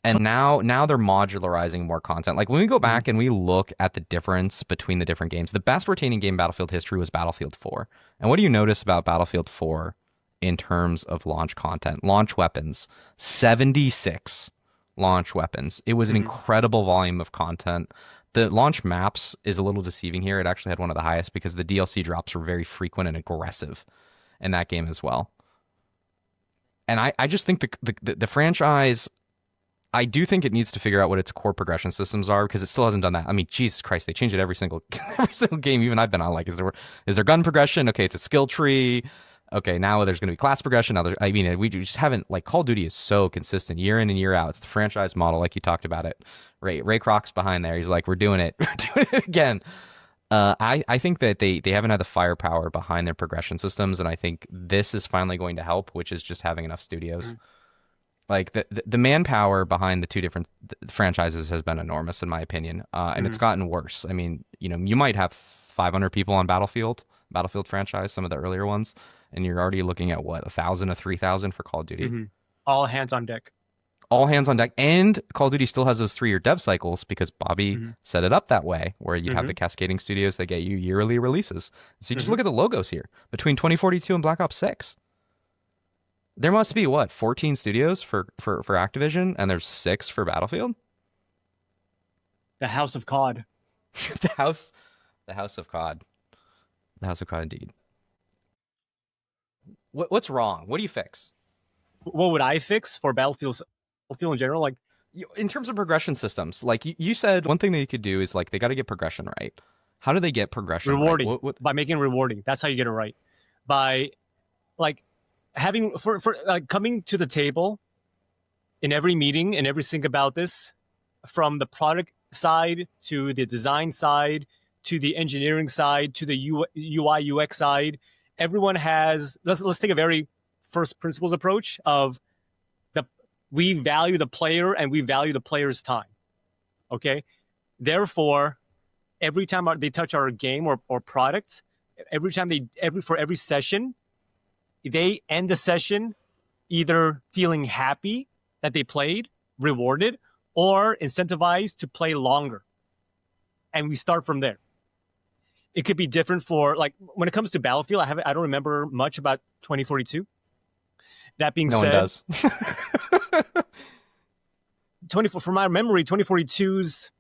And now they're modularizing more content. Like when we go back and we look at the difference between the different games, the best retaining game in Battlefield history was Battlefield 4. And what do you notice about Battlefield 4 in terms of launch content? Launch weapons, 76 launch weapons. It was an incredible volume of content. The launch maps is a little deceiving here. It actually had one of the highest because the DLC drops were very frequent and aggressive in that game as well. And I just think the franchise, I do think it needs to figure out what its core progression systems are, because it still hasn't done that. I mean, Jesus Christ, they change it every single game even I've been on. Like, is there gun progression? Okay, it's a skill tree. Okay, now there's going to be class progression. We just haven't, like, Call of Duty is so consistent year in and year out. It's the franchise model, like you talked about it. Ray Kroc's behind there. He's like, we're doing it. We're doing it again. I think that they haven't had the firepower behind their progression systems, and I think this is finally going to help, which is just having enough studios. Like, the manpower behind the two different franchises has been enormous, in my opinion, and it's gotten worse. I mean, you might have 500 people on Battlefield franchise, some of the earlier ones, and you're already looking at, 1,000 to 3,000 for Call of Duty. All hands on deck. All hands on deck. And Call of Duty still has those 3-year dev cycles because Bobby set it up that way, where you'd have the cascading studios that get you yearly releases. So you just look at the logos here. Between 2042 and Black Ops 6, there must be, 14 studios for Activision, and there's 6 for Battlefield? The House of COD. The House of COD. The House of COD, indeed. What's wrong? What do you fix? What would I fix for Battlefield in general? Like, in terms of progression systems, like you said, one thing that you could do is, like, they got to get progression right. How do they get progression rewarding? Right? By making it rewarding. That's how you get it right. By, like, having for like coming to the table in every meeting and every sync about this from the product side to the design side to the engineering side to the UI UX side. Everyone has, let's take a very first principles approach of we value the player and we value the player's time. Okay. Therefore, every time they touch our game or product, for every session, they end the session either feeling happy that they played, rewarded, or incentivized to play longer. And we start from there. It could be different for, like, when it comes to Battlefield, I don't remember much about 2042. That being said, no one does. From my memory, 2042's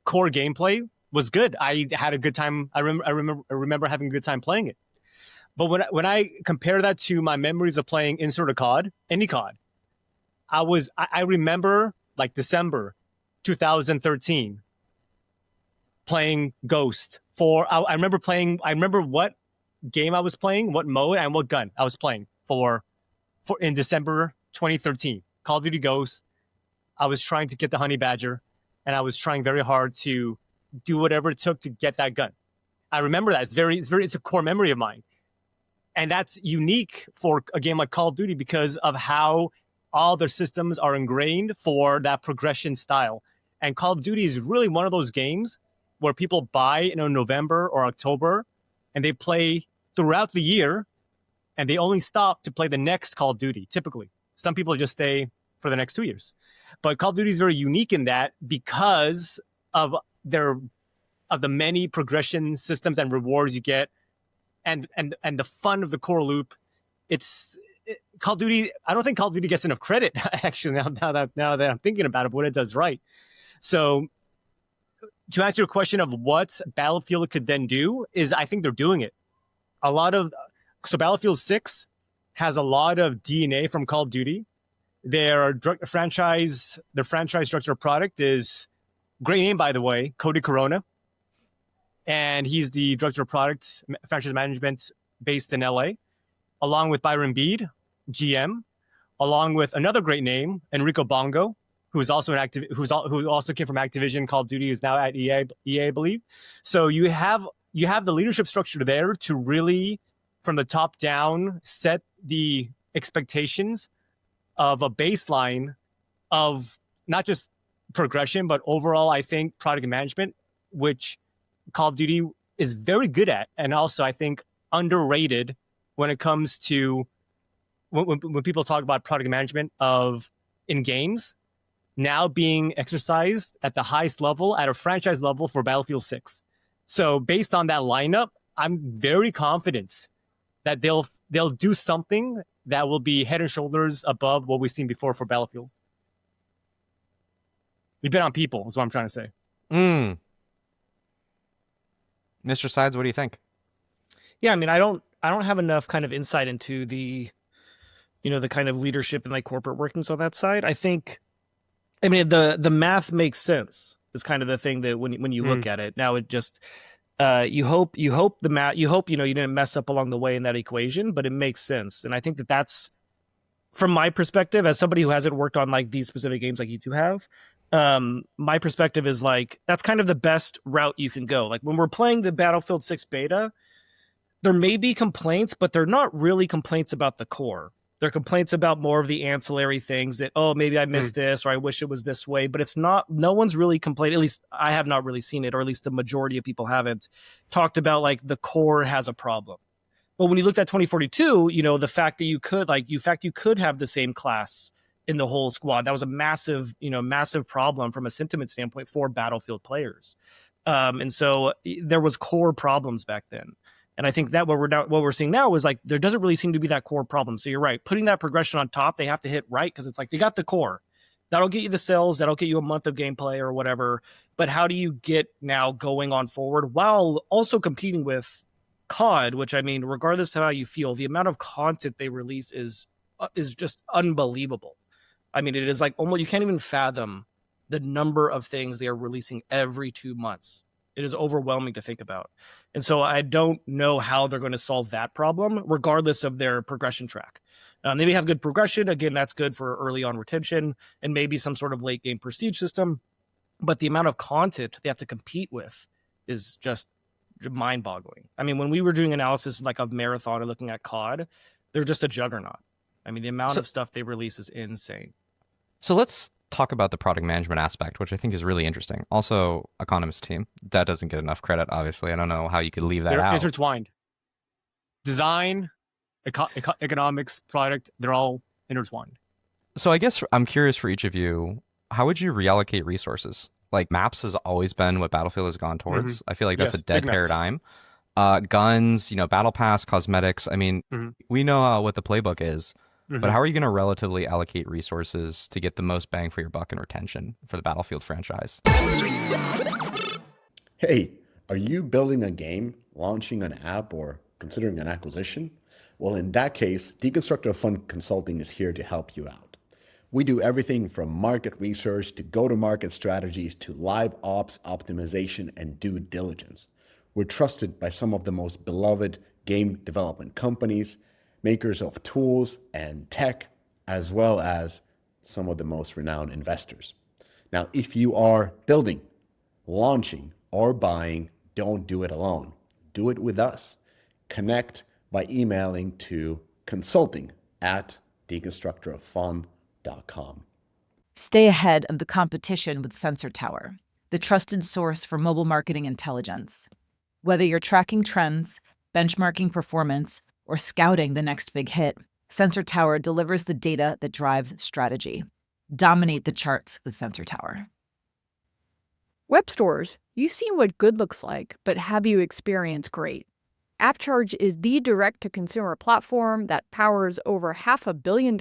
core gameplay was good. I had a good time. I remember having a good time playing it. But when I compare that to my memories of playing insert a COD, any COD, I remember like December 2013 playing Ghost. I remember what game I was playing, what mode, and what gun I was playing for in December 2013. Call of Duty Ghost. I was trying to get the Honey Badger, and I was trying very hard to do whatever it took to get that gun. I remember that. It's a core memory of mine. And that's unique for a game like Call of Duty because of how all their systems are ingrained for that progression style. And Call of Duty is really one of those games where people buy in November or October and they play throughout the year and they only stop to play the next Call of Duty, typically. Some people just stay for the next 2 years. But Call of Duty is very unique in that because of the many progression systems and rewards you get and the fun of the core loop. Call of Duty, I don't think Call of Duty gets enough credit, actually, now that I'm thinking about it, what it does right. So to answer your question of what Battlefield could then do is I think they're doing it. So Battlefield 6 has a lot of DNA from Call of Duty. Their franchise director of product is, great name, by the way, Cody Corona. And he's the director of product, franchise management based in LA, along with Byron Beede, GM, along with another great name, Enrico Bongo, who also came from Activision, Call of Duty, is now at EA, I believe. So you have the leadership structure there to really, from the top down, set the expectations of a baseline of not just progression, but overall, I think, product management, which Call of Duty is very good at, and also I think underrated when it comes to when people talk about product management in games now being exercised at the highest level, at a franchise level for Battlefield 6. So based on that lineup, I'm very confident that they'll do something that will be head and shoulders above what we've seen before for Battlefield. We bet on people, is what I'm trying to say. Mr. Sides, what do you think? Yeah, I mean, I don't have enough kind of insight into the kind of leadership and like corporate workings on that side. I mean, the math makes sense is kind of the thing that when you look at it. Now it just you hope you didn't mess up along the way in that equation, but it makes sense. And I think that's from my perspective as somebody who hasn't worked on like these specific games like you two have. My perspective is like that's kind of the best route you can go. Like when we're playing the Battlefield 6 beta, there may be complaints, but they're not really complaints about the core. They're complaints about more of the ancillary things that, oh, maybe I missed this, or I wish it was this way. But it's not, no one's really complained. At least I have not really seen it, or at least the majority of people haven't talked about like the core has a problem. But when you looked at 2042, the fact that you could have the same class in the whole squad, that was a massive problem from a sentiment standpoint for Battlefield players. And so there was core problems back then. And I think that what we're seeing now is like there doesn't really seem to be that core problem. So you're right, putting that progression on top, they have to hit right because it's like they got the core. That'll get you the sales, that'll get you a month of gameplay or whatever. But how do you get now going on forward while also competing with COD, which I mean, regardless of how you feel, the amount of content they release is just unbelievable. I mean, it is like almost you can't even fathom the number of things they are releasing every 2 months. It is overwhelming to think about. And so I don't know how they're going to solve that problem, regardless of their progression track. They may have good progression. Again, that's good for early on retention and maybe some sort of late game prestige system. but the amount of content they have to compete with is just mind-boggling. I mean, when we were doing analysis like of Marathon and looking at COD, they're just a juggernaut. I mean, the amount of stuff they release is insane. So let's talk about the product management aspect, which I think is really interesting. Also, Economist team, that doesn't get enough credit, obviously. I don't know how you could leave that They're out. intertwined. Design, economics, product, they're all intertwined. So I guess I'm curious for each of you, how would you reallocate resources? Like maps has always been what Battlefield has gone towards. I feel like that's a dead paradigm. Guns, battle pass, cosmetics. I mean, we know what the playbook is, but how are you going to relatively allocate resources to get the most bang for your buck and retention for the Battlefield franchise? Hey, are you building a game, launching an app, or considering an acquisition? Well, in that case, Deconstructor Fund Consulting is here to help you out. We do everything from market research to go-to-market strategies to live ops optimization and due diligence. We're trusted by some of the most beloved game development companies, makers of tools and tech, as well as some of the most renowned investors. Now, if you are building, launching, or buying, don't do it alone. Do it with us. Connect by emailing to consulting@deconstructoroffun.com. Stay ahead of the competition with Sensor Tower, the trusted source for mobile marketing intelligence. Whether you're tracking trends, benchmarking performance, or scouting the next big hit, Sensor Tower delivers the data that drives strategy. Dominate the charts with Sensor Tower. Web stores, you've seen what good looks like, but have you experienced great? AppCharge is the direct-to-consumer platform that powers over $500 million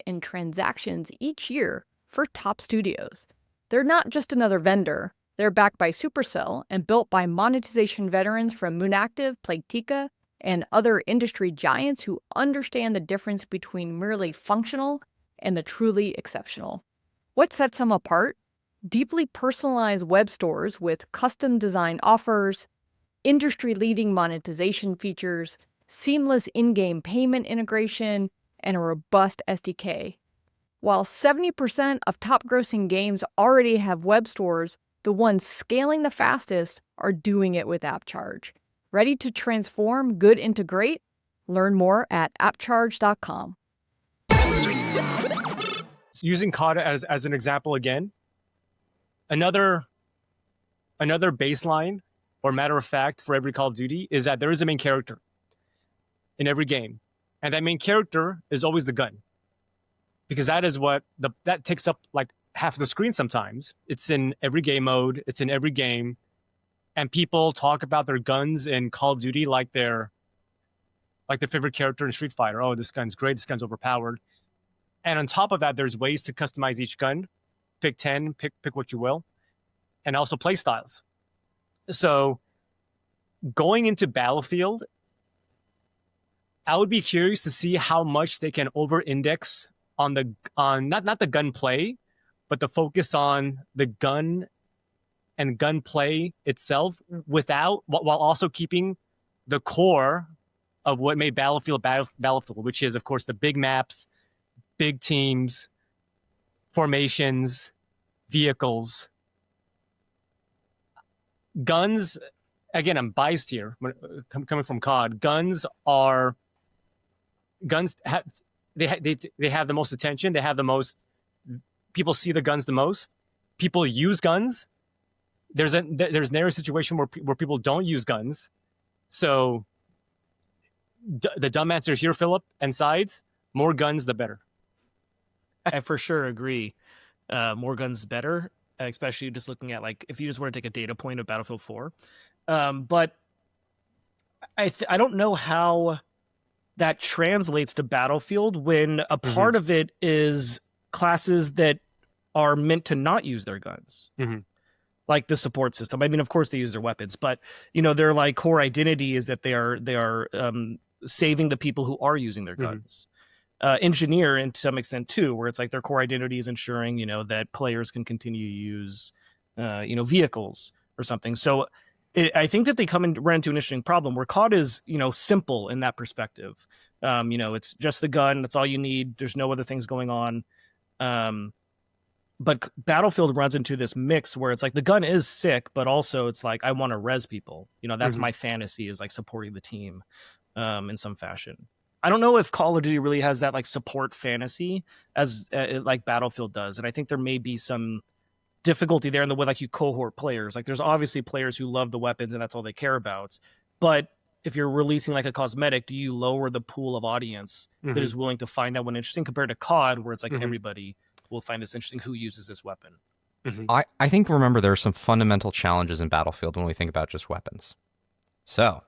in transactions each year for top studios. They're not just another vendor. They're backed by Supercell and built by monetization veterans from Moonactive, Playtika, and other industry giants who understand the difference between merely functional and the truly exceptional. What sets them apart? Deeply personalized web stores with custom-designed offers, industry-leading monetization features, seamless in-game payment integration, and a robust SDK. While 70% of top-grossing games already have web stores, the ones scaling the fastest are doing it with AppCharge. Ready to transform good into great? Learn more at appcharge.com. Using COD as an example again, another baseline or matter of fact for every Call of Duty is that there is a main character in every game. And that main character is always the gun. Because that is what that takes up like half of the screen sometimes. It's in every game mode, it's in every game. And people talk about their guns in Call of Duty like their favorite character in Street Fighter. Oh, this gun's great, this gun's overpowered. And on top of that, there's ways to customize each gun. Pick 10, pick what you will. And also play styles. So going into Battlefield, I would be curious to see how much they can over-index on not the gunplay, but the focus on the gun and gunplay itself while also keeping the core of what made Battlefield, which is, of course, the big maps, big teams, formations, vehicles. Guns, again, I'm biased here, coming from COD. They have the most attention. They have the most. People see the guns the most. People use guns. There's never a situation where people don't use guns. So the dumb answer here, Philip, and sides, more guns the better. I for sure agree. More guns better, especially just looking at like if you just want to take a data point of Battlefield 4. But I don't know how that translates to Battlefield when a part of it is classes that are meant to not use their guns. Like the support system. I mean, of course they use their weapons, but their like core identity is that they are saving the people who are using their guns. Engineer, and to some extent too, where it's like their core identity is ensuring that players can continue to use vehicles or something. So I think that they run into an interesting problem where COD is simple in that perspective. It's just the gun. That's all you need. There's no other things going on. But Battlefield runs into this mix where it's like the gun is sick, but also it's like I want to res people. That's my fantasy, is like supporting the team in some fashion. I don't know if Call of Duty really has that like support fantasy as like Battlefield does, and I think there may be some difficulty there in the way like you cohort players. Like there's obviously players who love the weapons and that's all they care about, but if you're releasing like a cosmetic, do you lower the pool of audience that is willing to find that one interesting compared to COD, where it's like everybody will find this interesting who uses this weapon? I think, remember, there are some fundamental challenges in Battlefield when we think about just weapons. So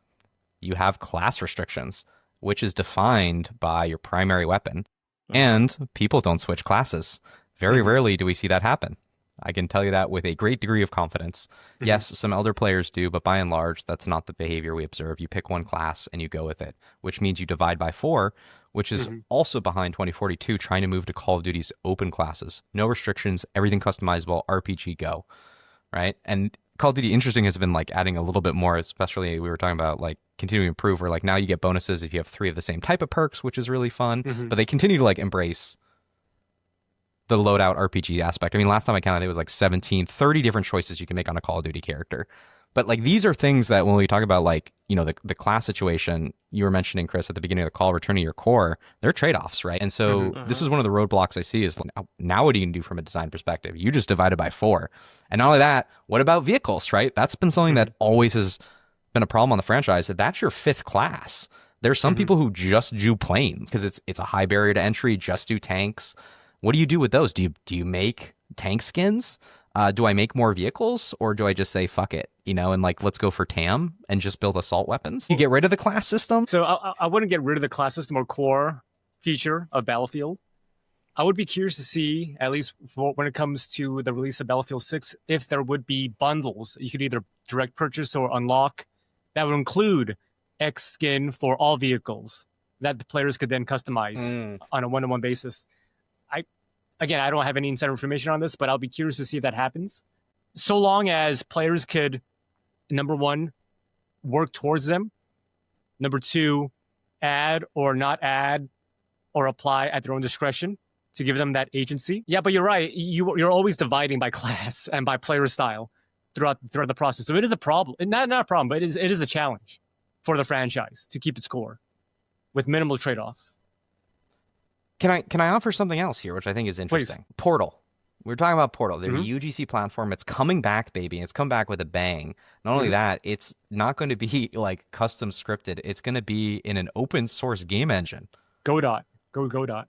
you have class restrictions, which is defined by your primary weapon, and people don't switch classes. Very rarely do we see that happen. I can tell you that with a great degree of confidence. Yes, some elder players do, but by and large, that's not the behavior we observe. You pick one class and you go with it, which means you divide by 4, which is also behind 2042 trying to move to Call of Duty's open classes. No restrictions, everything customizable, RPG go, right? And Call of Duty, interesting, has been like adding a little bit more, especially we were talking about like continuing to improve, where like now you get bonuses if you have 3 of the same type of perks, which is really fun, but they continue to like embrace the loadout RPG aspect. I mean, last time I counted, it was like 30 different choices you can make on a Call of Duty character. But like these are things that when we talk about like, the class situation you were mentioning, Chris, at the beginning of the call, returning your core, they're trade-offs, right? And so this is one of the roadblocks I see is like, now what do you can do from a design perspective? You just divided by 4. And not only that, what about vehicles, right? That's been something that always has been a problem on the franchise, that's your 5th class. There's some people who just do planes because it's a high barrier to entry, just do tanks. What do you do with those? Do you make tank skins? Do I make more vehicles, or do I just say fuck it, and like let's go for TAM and just build assault weapons? You get rid of the class system? So I wouldn't get rid of the class system or core feature of Battlefield. I would be curious to see, at least when it comes to the release of Battlefield 6, if there would be bundles you could either direct purchase or unlock that would include X skin for all vehicles that the players could then customize on a one-to-one basis. Again, I don't have any insider information on this, but I'll be curious to see if that happens. So long as players could, number 1, work towards them. Number 2, add or not add or apply at their own discretion to give them that agency. Yeah, but you're right. You're always dividing by class and by player style throughout the process. So it is a problem. Not a problem, but it is a challenge for the franchise to keep its core with minimal trade-offs. Can I offer something else here, which I think is interesting? Please. Portal. We were talking about Portal. They're a UGC platform. It's coming back, baby. It's come back with a bang. Not only that, it's not going to be like custom scripted. It's going to be in an open source game engine. Go dot. Go dot.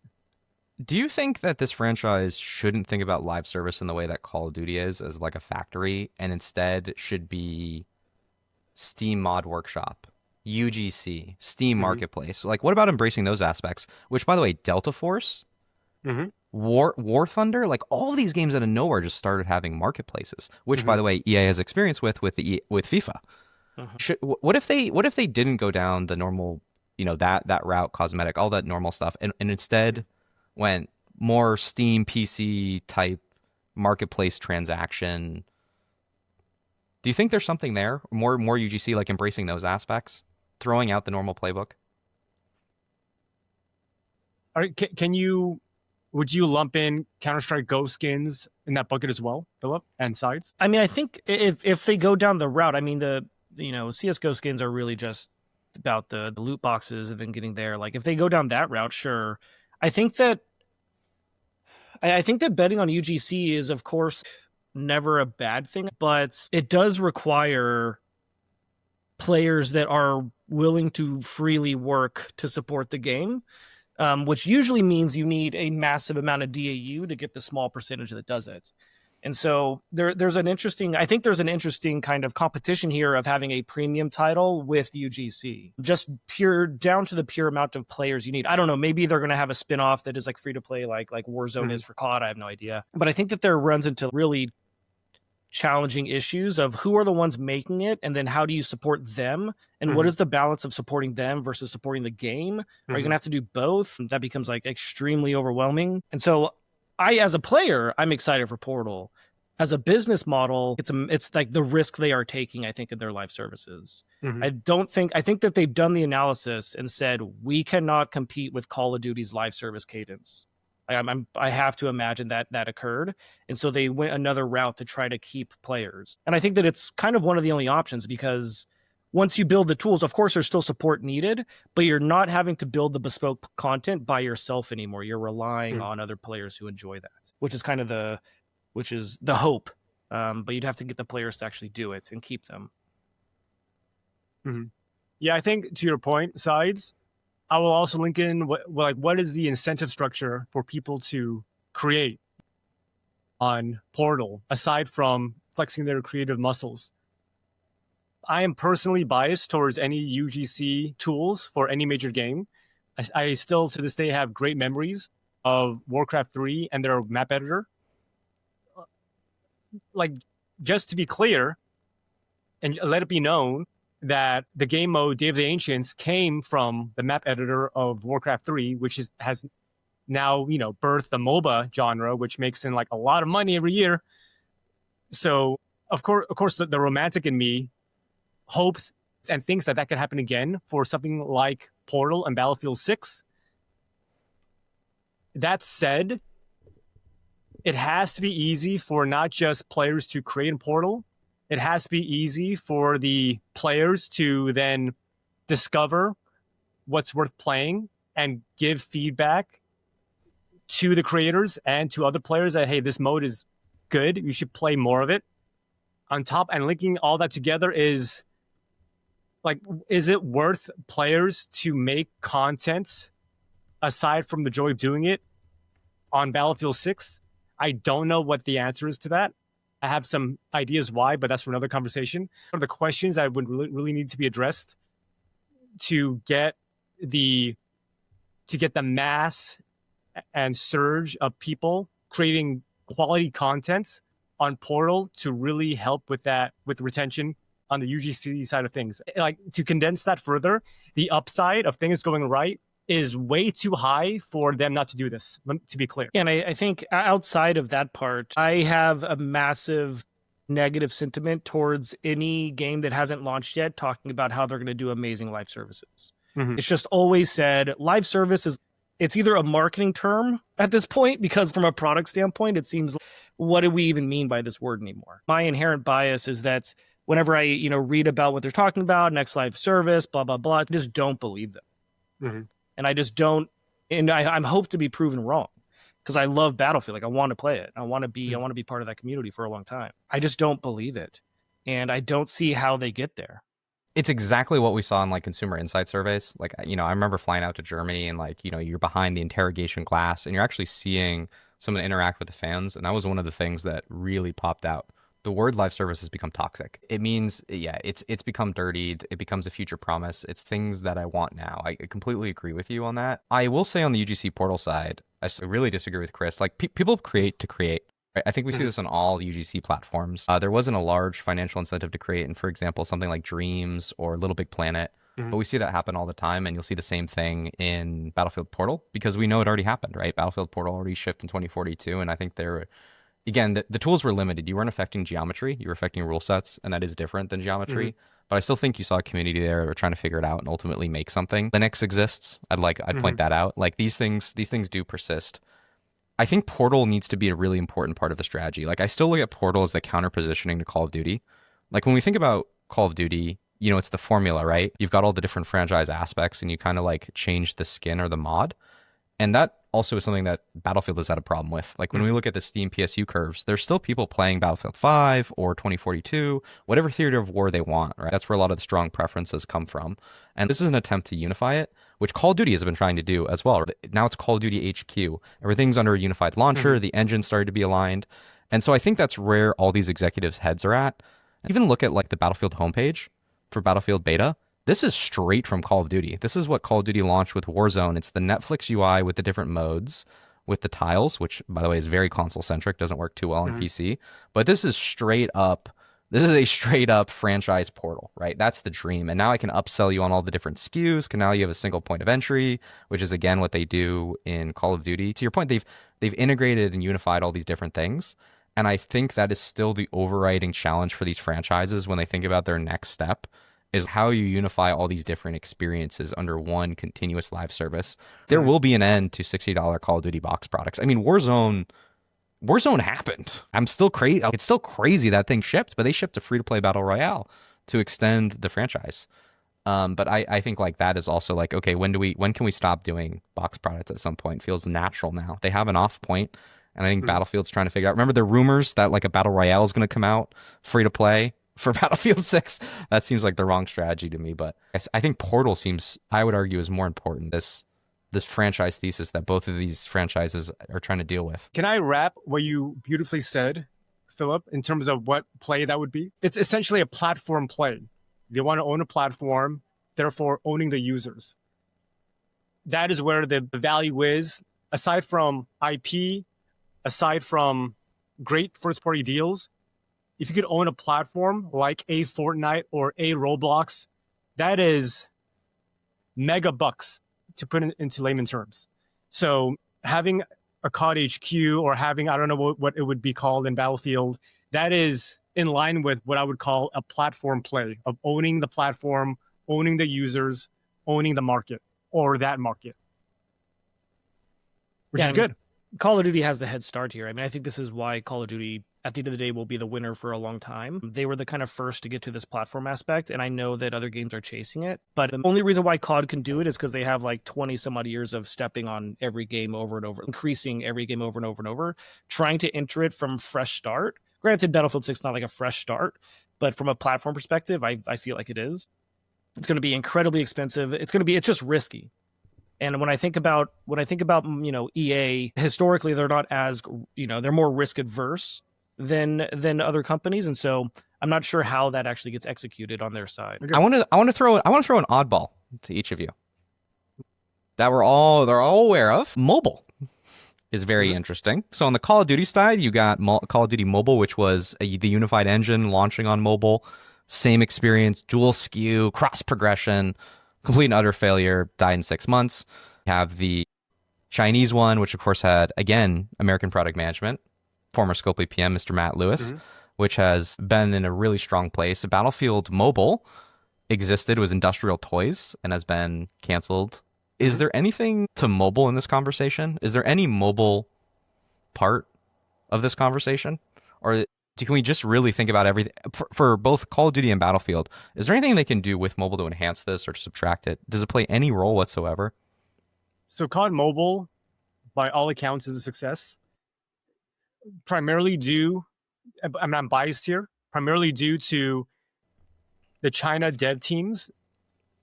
Do you think that this franchise shouldn't think about live service in the way that Call of Duty is, as like a factory, and instead should be Steam Mod Workshop, UGC, Steam Marketplace? Like, what about embracing those aspects? Which, by the way, Delta Force, War Thunder, like all of these games out of nowhere just started having marketplaces. Which, by the way, EA has experience with FIFA. What if they didn't go down the normal, that route, cosmetic, all that normal stuff, and instead went more Steam PC type marketplace transaction? Do you think there's something there? More UGC, like embracing those aspects, throwing out the normal playbook? All right, would you lump in Counter-Strike Go skins in that bucket as well, Philip, and sides? I mean, I think if they go down the route, I mean, CSGO skins are really just about the loot boxes and then getting there. Like, if they go down that route, sure. I think that betting on UGC is, of course, never a bad thing, but it does require players that are willing to freely work to support the game, which usually means you need a massive amount of DAU to get the small percentage that does it. And so there's an interesting kind of competition here of having a premium title with UGC, just down to the pure amount of players you need. I don't know, maybe they're going to have a spin-off that is like free to play, like Warzone is for COD. I have no idea. But I think that there runs into really challenging issues of who are the ones making it, and then how do you support them, and what is the balance of supporting them versus supporting the game? Are you going to have to do both? That becomes like extremely overwhelming. And so as a player, I'm excited for Portal. As a business model, it's like the risk they are taking, I think, in their live services. I think that they've done the analysis and said, we cannot compete with Call of Duty's live service cadence. I have to imagine that occurred. And so they went another route to try to keep players. And I think that it's kind of one of the only options, because once you build the tools, of course, there's still support needed, but you're not having to build the bespoke content by yourself anymore. You're relying on other players who enjoy that, which is kind of the hope. But you'd have to get the players to actually do it and keep them. Mm-hmm. Yeah, I think to your point, Sides, I will also link in what is the incentive structure for people to create on Portal, aside from flexing their creative muscles. I am personally biased towards any UGC tools for any major game. I still, to this day, have great memories of Warcraft 3 and their map editor. Like, just to be clear, and let it be known that the game mode Day of the Ancients came from the map editor of Warcraft 3, which has now, birthed the MOBA genre, which makes in like a lot of money every year. So of course, the romantic in me hopes and thinks that could happen again for something like Portal and Battlefield 6. That said, it has to be easy for not just players to create in Portal. It has to be easy for the players to then discover what's worth playing and give feedback to the creators and to other players that, hey, this mode is good, you should play more of it. On top, and linking all that together is it worth players to make content aside from the joy of doing it on Battlefield 6? I don't know what the answer is to that. I have some ideas why, but that's for another conversation. One of the questions that would really need to be addressed to get the mass and surge of people creating quality content on Portal to really help with that, with retention on the UGC side of things. Like, to condense that further, the upside of things going right is way too high for them not to do this, to be clear. And I think outside of that part, I have a massive negative sentiment towards any game that hasn't launched yet talking about how they're going to do amazing live services. Mm-hmm. It's just always said live service it's either a marketing term at this point, because from a product standpoint, it seems like, what do we even mean by this word anymore? My inherent bias is that whenever I read about what they're talking about, next live service, blah, blah, blah, I just don't believe them. Mm-hmm. And I just don't, and I'm hope to be proven wrong, because I love Battlefield. Like, I want to play it. I want to be part of that community for a long time. I just don't believe it. And I don't see how they get there. It's exactly what we saw in like consumer insight surveys. Like, I remember flying out to Germany and like, you're behind the interrogation glass and you're actually seeing someone interact with the fans. And that was one of the things that really popped out. The word live service has become toxic. It means, it's become dirtied. It becomes a future promise. It's things that I want now. I completely agree with you on that. I will say on the UGC Portal side, I really disagree with Chris. Like, people create to create. I think we see this on all UGC platforms. There wasn't a large financial incentive to create, and for example, something like Dreams or Little Big Planet. But we see that happen all the time, and you'll see the same thing in Battlefield Portal, because we know it already happened, right? Battlefield Portal already shipped in 2042, and I think again, the tools were limited. You weren't affecting geometry, you were affecting rule sets, and that is different than geometry. But I still think you saw a community there that were trying to figure it out and ultimately make something. Linux exists. I'd point that out. Like, these things do persist. I think Portal needs to be a really important part of the strategy. Like, I still look at Portal as the counter positioning to Call of Duty. Like, when we think about Call of Duty, it's the formula, right? You've got all the different franchise aspects and you kind of like change the skin or the mod. And that also is something that Battlefield has had a problem with. Like, when we look at the Steam PSU curves, there's still people playing Battlefield 5 or 2042, whatever theater of war they want, right? That's where a lot of the strong preferences come from. And this is an attempt to unify it, which Call of Duty has been trying to do as well. Now it's Call of Duty HQ. Everything's under a unified launcher. The engine started to be aligned. And so I think that's where all these executives' heads are at. Even look at like the Battlefield homepage for Battlefield Beta. This is straight from Call of Duty. This is what Call of Duty launched with Warzone. It's the Netflix UI with the different modes, with the tiles, which, by the way, is very console-centric, doesn't work too well on PC. But this is a straight up franchise Portal, right? That's the dream. And now I can upsell you on all the different SKUs. Now you have a single point of entry, which is, again, what they do in Call of Duty. To your point, they've integrated and unified all these different things. And I think that is still the overriding challenge for these franchises when they think about their next step, is how you unify all these different experiences under one continuous live service. There will be an end to $60 Call of Duty box products. I mean, Warzone happened. It's still crazy that thing shipped, but they shipped a free-to-play battle royale to extend the franchise. But I think like that is also like, okay, when can we stop doing box products at some point? It feels natural now. They have an off point, and I think Battlefield's trying to figure out. Remember the rumors that like a battle royale is going to come out free to play for Battlefield 6? That seems like the wrong strategy to me. But I think Portal seems, I would argue, is more important. This franchise thesis that both of these franchises are trying to deal with. Can I wrap what you beautifully said, Philip, in terms of what play that would be? It's essentially a platform play. They want to own a platform, therefore owning the users. That is where the value is. Aside from IP, aside from great first-party deals, if you could own a platform like a Fortnite or a Roblox, that is mega bucks, to put it into layman terms. So having a COD HQ or having, I don't know what it would be called in Battlefield, that is in line with what I would call a platform play of owning the platform, owning the users, owning the market or that market, which is good. Call of Duty has the head start here. I mean, I think this is why Call of Duty, at the end of the day, will be the winner for a long time. They were the kind of first to get to this platform aspect, and I know that other games are chasing it. But the only reason why COD can do it is because they have like 20 some odd years of stepping on every game over and over, increasing every game over and over and over, trying to enter it from fresh start. Granted, Battlefield 6 is not like a fresh start, but from a platform perspective, I feel like it is. It's going to be incredibly expensive. It's just risky. And when I think about EA, historically they're not as, they're more risk adverse than other companies, and so I'm not sure how that actually gets executed on their side. I want to throw an oddball to each of you that they're all aware of. Mobile is very interesting. So on the Call of Duty side, you got Call of Duty Mobile, which was the unified engine launching on mobile. Same experience, dual SKU, cross progression, complete and utter failure, died in 6 months. You have the Chinese one, which of course had, again, American Product Management, former Scopely PM, Mr. Matt Lewis, which has been in a really strong place. Battlefield Mobile existed, was Industrial Toys, and has been canceled. Is there anything to mobile in this conversation? Is there any mobile part of this conversation? Or can we just really think about everything for both Call of Duty and Battlefield? Is there anything they can do with mobile to enhance this or to subtract it? Does it play any role whatsoever? So COD Mobile, by all accounts, is a success. Primarily due, I'm biased here, primarily due to the China dev teams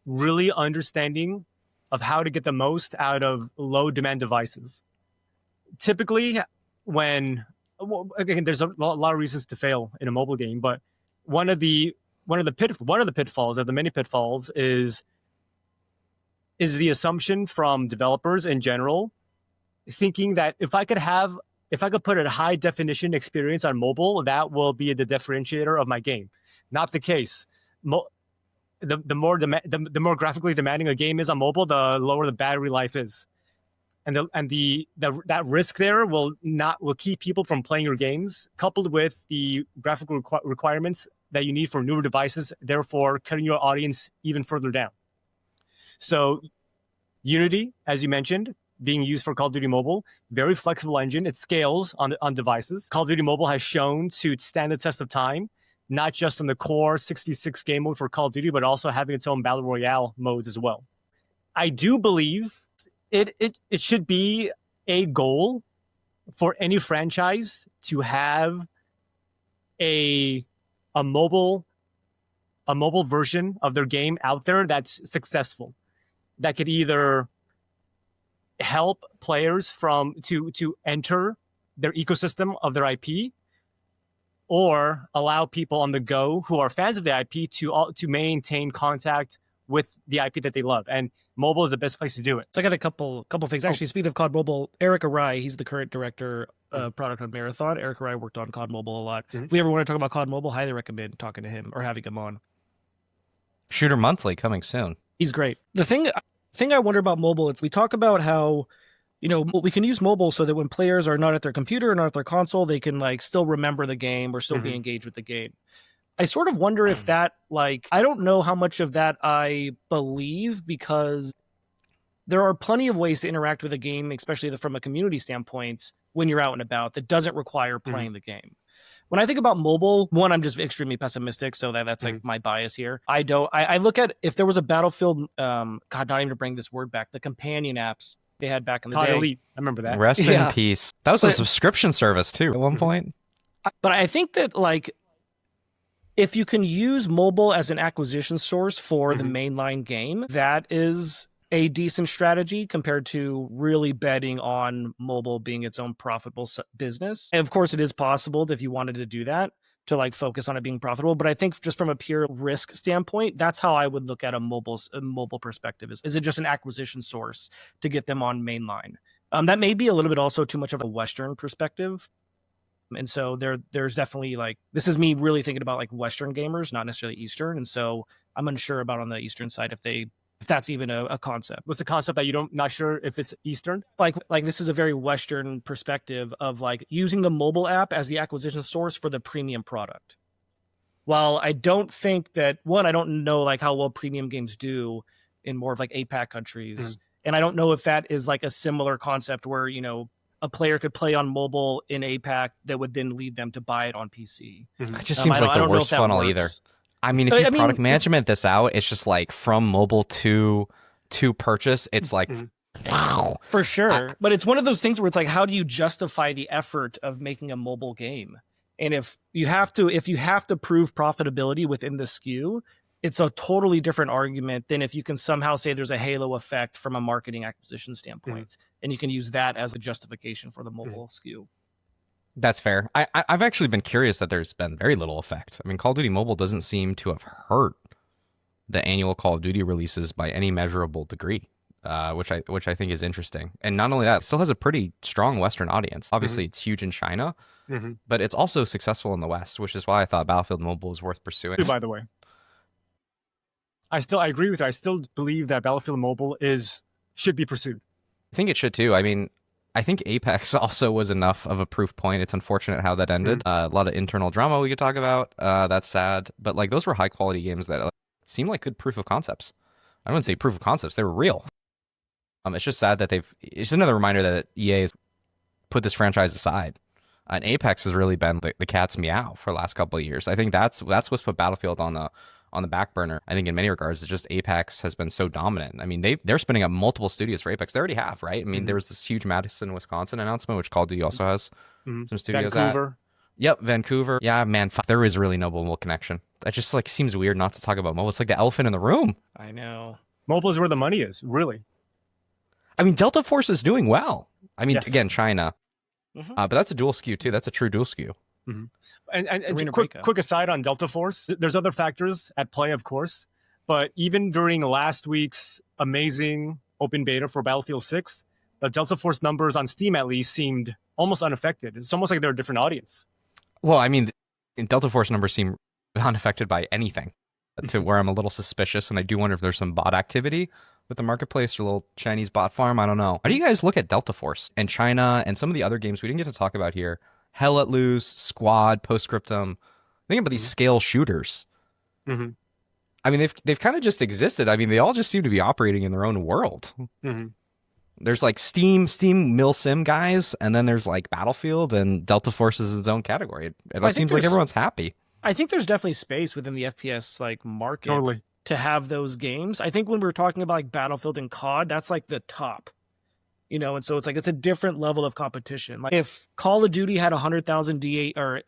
really understanding of how to get the most out of low demand devices. Typically, again, there's a lot of reasons to fail in a mobile game, but one of the pitfalls of the many pitfalls is the assumption from developers in general, thinking that if I could put a high definition experience on mobile, that will be the differentiator of my game. Not the case. The more graphically demanding a game is on mobile, the lower the battery life is, and that risk there will keep people from playing your games, coupled with the graphical requirements that you need for newer devices, therefore cutting your audience even further down. So Unity, as you mentioned, being used for Call of Duty Mobile, very flexible engine. It scales on devices. Call of Duty Mobile has shown to stand the test of time, not just in the core 6v6 game mode for Call of Duty, but also having its own Battle Royale modes as well. I do believe it should be a goal for any franchise to have a mobile version of their game out there that's successful, that could either help players to enter their ecosystem of their IP, or allow people on the go who are fans of the IP to maintain contact with the IP that they love. And mobile is the best place to do it. So I got a couple things. Actually, speaking of COD Mobile, Eric Arai, he's the current director of product on Marathon. Eric Arai worked on COD Mobile a lot. If we ever want to talk about COD Mobile, highly recommend talking to him or having him on. Shooter Monthly coming soon. He's great. The thing I wonder about mobile, we talk about how, we can use mobile so that when players are not at their computer or not at their console, they can still remember the game or still be engaged with the game. I sort of wonder if that, like, I don't know how much of that I believe, because there are plenty of ways to interact with a game, especially from a community standpoint, when you're out and about, that doesn't require playing the game. When I think about mobile, one, I'm just extremely pessimistic, so that's like my bias here. I look at, if there was a Battlefield, God, not even to bring this word back, the companion apps they had back in the day. Elite, I remember that. Rest in peace. That was a subscription service too at one point. But I think that, like, if you can use mobile as an acquisition source for the mainline game, that is a decent strategy compared to really betting on mobile being its own profitable business. And of course, it is possible if you wanted to do that, to like focus on it being profitable. But I think just from a pure risk standpoint, that's how I would look at a mobile perspective. Is it just an acquisition source to get them on mainline? That may be a little bit also too much of a Western perspective. And so there's definitely, like, this is me really thinking about like Western gamers, not necessarily Eastern. And so I'm unsure about on the Eastern side if that's even a concept. What's the concept that not sure if it's Eastern? Like this is a very Western perspective of like using the mobile app as the acquisition source for the premium product. While I don't think that, I don't know like how well premium games do in more of like APAC countries. And I don't know if that is like a similar concept where, a player could play on mobile in APAC that would then lead them to buy it on PC. It just seems like the worst funnel either. I mean, if you product management this out, it's just like from mobile to purchase, it's like, wow. For sure. But it's one of those things where it's like, how do you justify the effort of making a mobile game? And if you have to prove profitability within the SKU, it's a totally different argument than if you can somehow say there's a halo effect from a marketing acquisition standpoint, and you can use that as a justification for the mobile SKU. That's fair. I've actually been curious that there's been very little effect. I mean, Call of Duty Mobile doesn't seem to have hurt the annual Call of Duty releases by any measurable degree, which I think is interesting. And not only that, it still has a pretty strong Western audience. Obviously, it's huge in China, but it's also successful in the West, which is why I thought Battlefield Mobile was worth pursuing. By the way, I agree with you. I still believe that Battlefield Mobile should be pursued. I think it should too. I mean, I think Apex also was enough of a proof point. It's unfortunate how that ended. A lot of internal drama we could talk about. That's sad. But like those were high quality games that seemed like good proof of concepts. I wouldn't say proof of concepts. They were real. It's just sad that it's another reminder that EA has put this franchise aside. And Apex has really been the cat's meow for the last couple of years. I think that's what's put Battlefield on the back burner. I think in many regards, it's just Apex has been so dominant. I mean, they're spinning up multiple studios for Apex. They already have, right? I mean, there was this huge Madison, Wisconsin announcement, which Call of Duty also has some studios Vancouver. Yep, Vancouver. Yeah, man, there is really no mobile connection. That just like seems weird not to talk about mobile. It's like the elephant in the room. I know. Mobile is where the money is, really. I mean, Delta Force is doing well. I mean, again, China. But that's a dual SKU too. That's a true dual SKU. And quick aside on Delta Force, there's other factors at play, of course, but even during last week's amazing open beta for Battlefield 6, the Delta Force numbers on Steam at least seemed almost unaffected. It's almost like they're a different audience. Well, I mean, Delta Force numbers seem unaffected by anything, to where I'm a little suspicious, and I do wonder if there's some bot activity with the marketplace or a little Chinese bot farm. I don't know. How do you guys look at Delta Force and China and some of the other games we didn't get to talk about here? Hell Let Loose, Squad, Postscriptum. Think about these scale shooters. I mean, they've kind of just existed. I mean, they all just seem to be operating in their own world. There's like Steam Mil-Sim guys, and then there's like Battlefield, and Delta Force is its own category. It seems like everyone's happy. I think there's definitely space within the FPS like market to have those games. I think when we're talking about like Battlefield and COD, that's like the top. And so it's like it's a different level of competition. Like if Call of Duty had 100,000 D8 or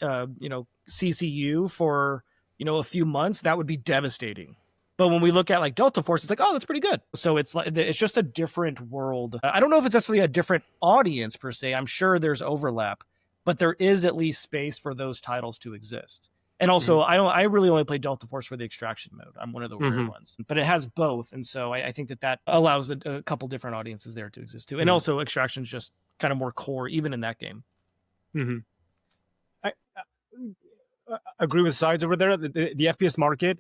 CCU for a few months, that would be devastating. But when we look at like Delta Force, it's like, oh, that's pretty good. So it's just a different world. I don't know if it's necessarily a different audience per se. I'm sure there's overlap, but there is at least space for those titles to exist. And also, I really only play Delta Force for the extraction mode. I'm one of the rare ones, but it has both, and so I think that allows a couple different audiences there to exist too. And also, extraction is just kind of more core, even in that game. I agree with sides over there. The FPS market,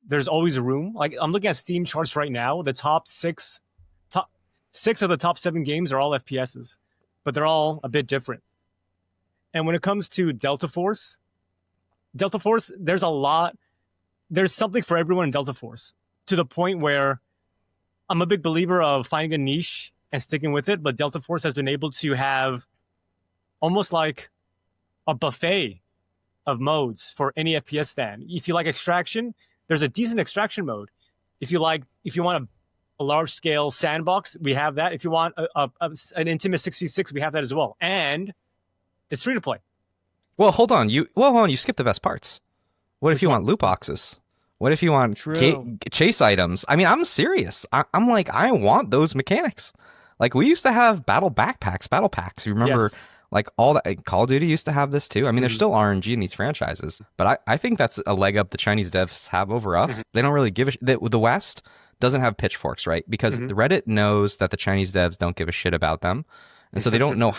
there's always room. Like I'm looking at Steam charts right now. The top six of the top 7 games are all FPSs, but they're all a bit different. And when it comes to Delta Force, Delta Force, there's something for everyone in Delta Force, to the point where I'm a big believer of finding a niche and sticking with it. But Delta Force has been able to have almost like a buffet of modes for any FPS fan. If you like extraction, there's a decent extraction mode. If you want a large scale sandbox, we have that. If you want an intimate 6v6, we have that as well. And it's free to play. Well, hold on. You skipped the best parts. What if you want loot boxes? What if you want chase items? I mean, I'm serious. I'm like, I want those mechanics. Like, we used to have battle packs. You remember? Yes. Like, all that. Call of Duty used to have this too. I mean, there's still RNG in these franchises, but I think that's a leg up the Chinese devs have over us. They don't really give a the West doesn't have pitchforks, right? Because the Reddit knows that the Chinese devs don't give a shit about them. And so they don't know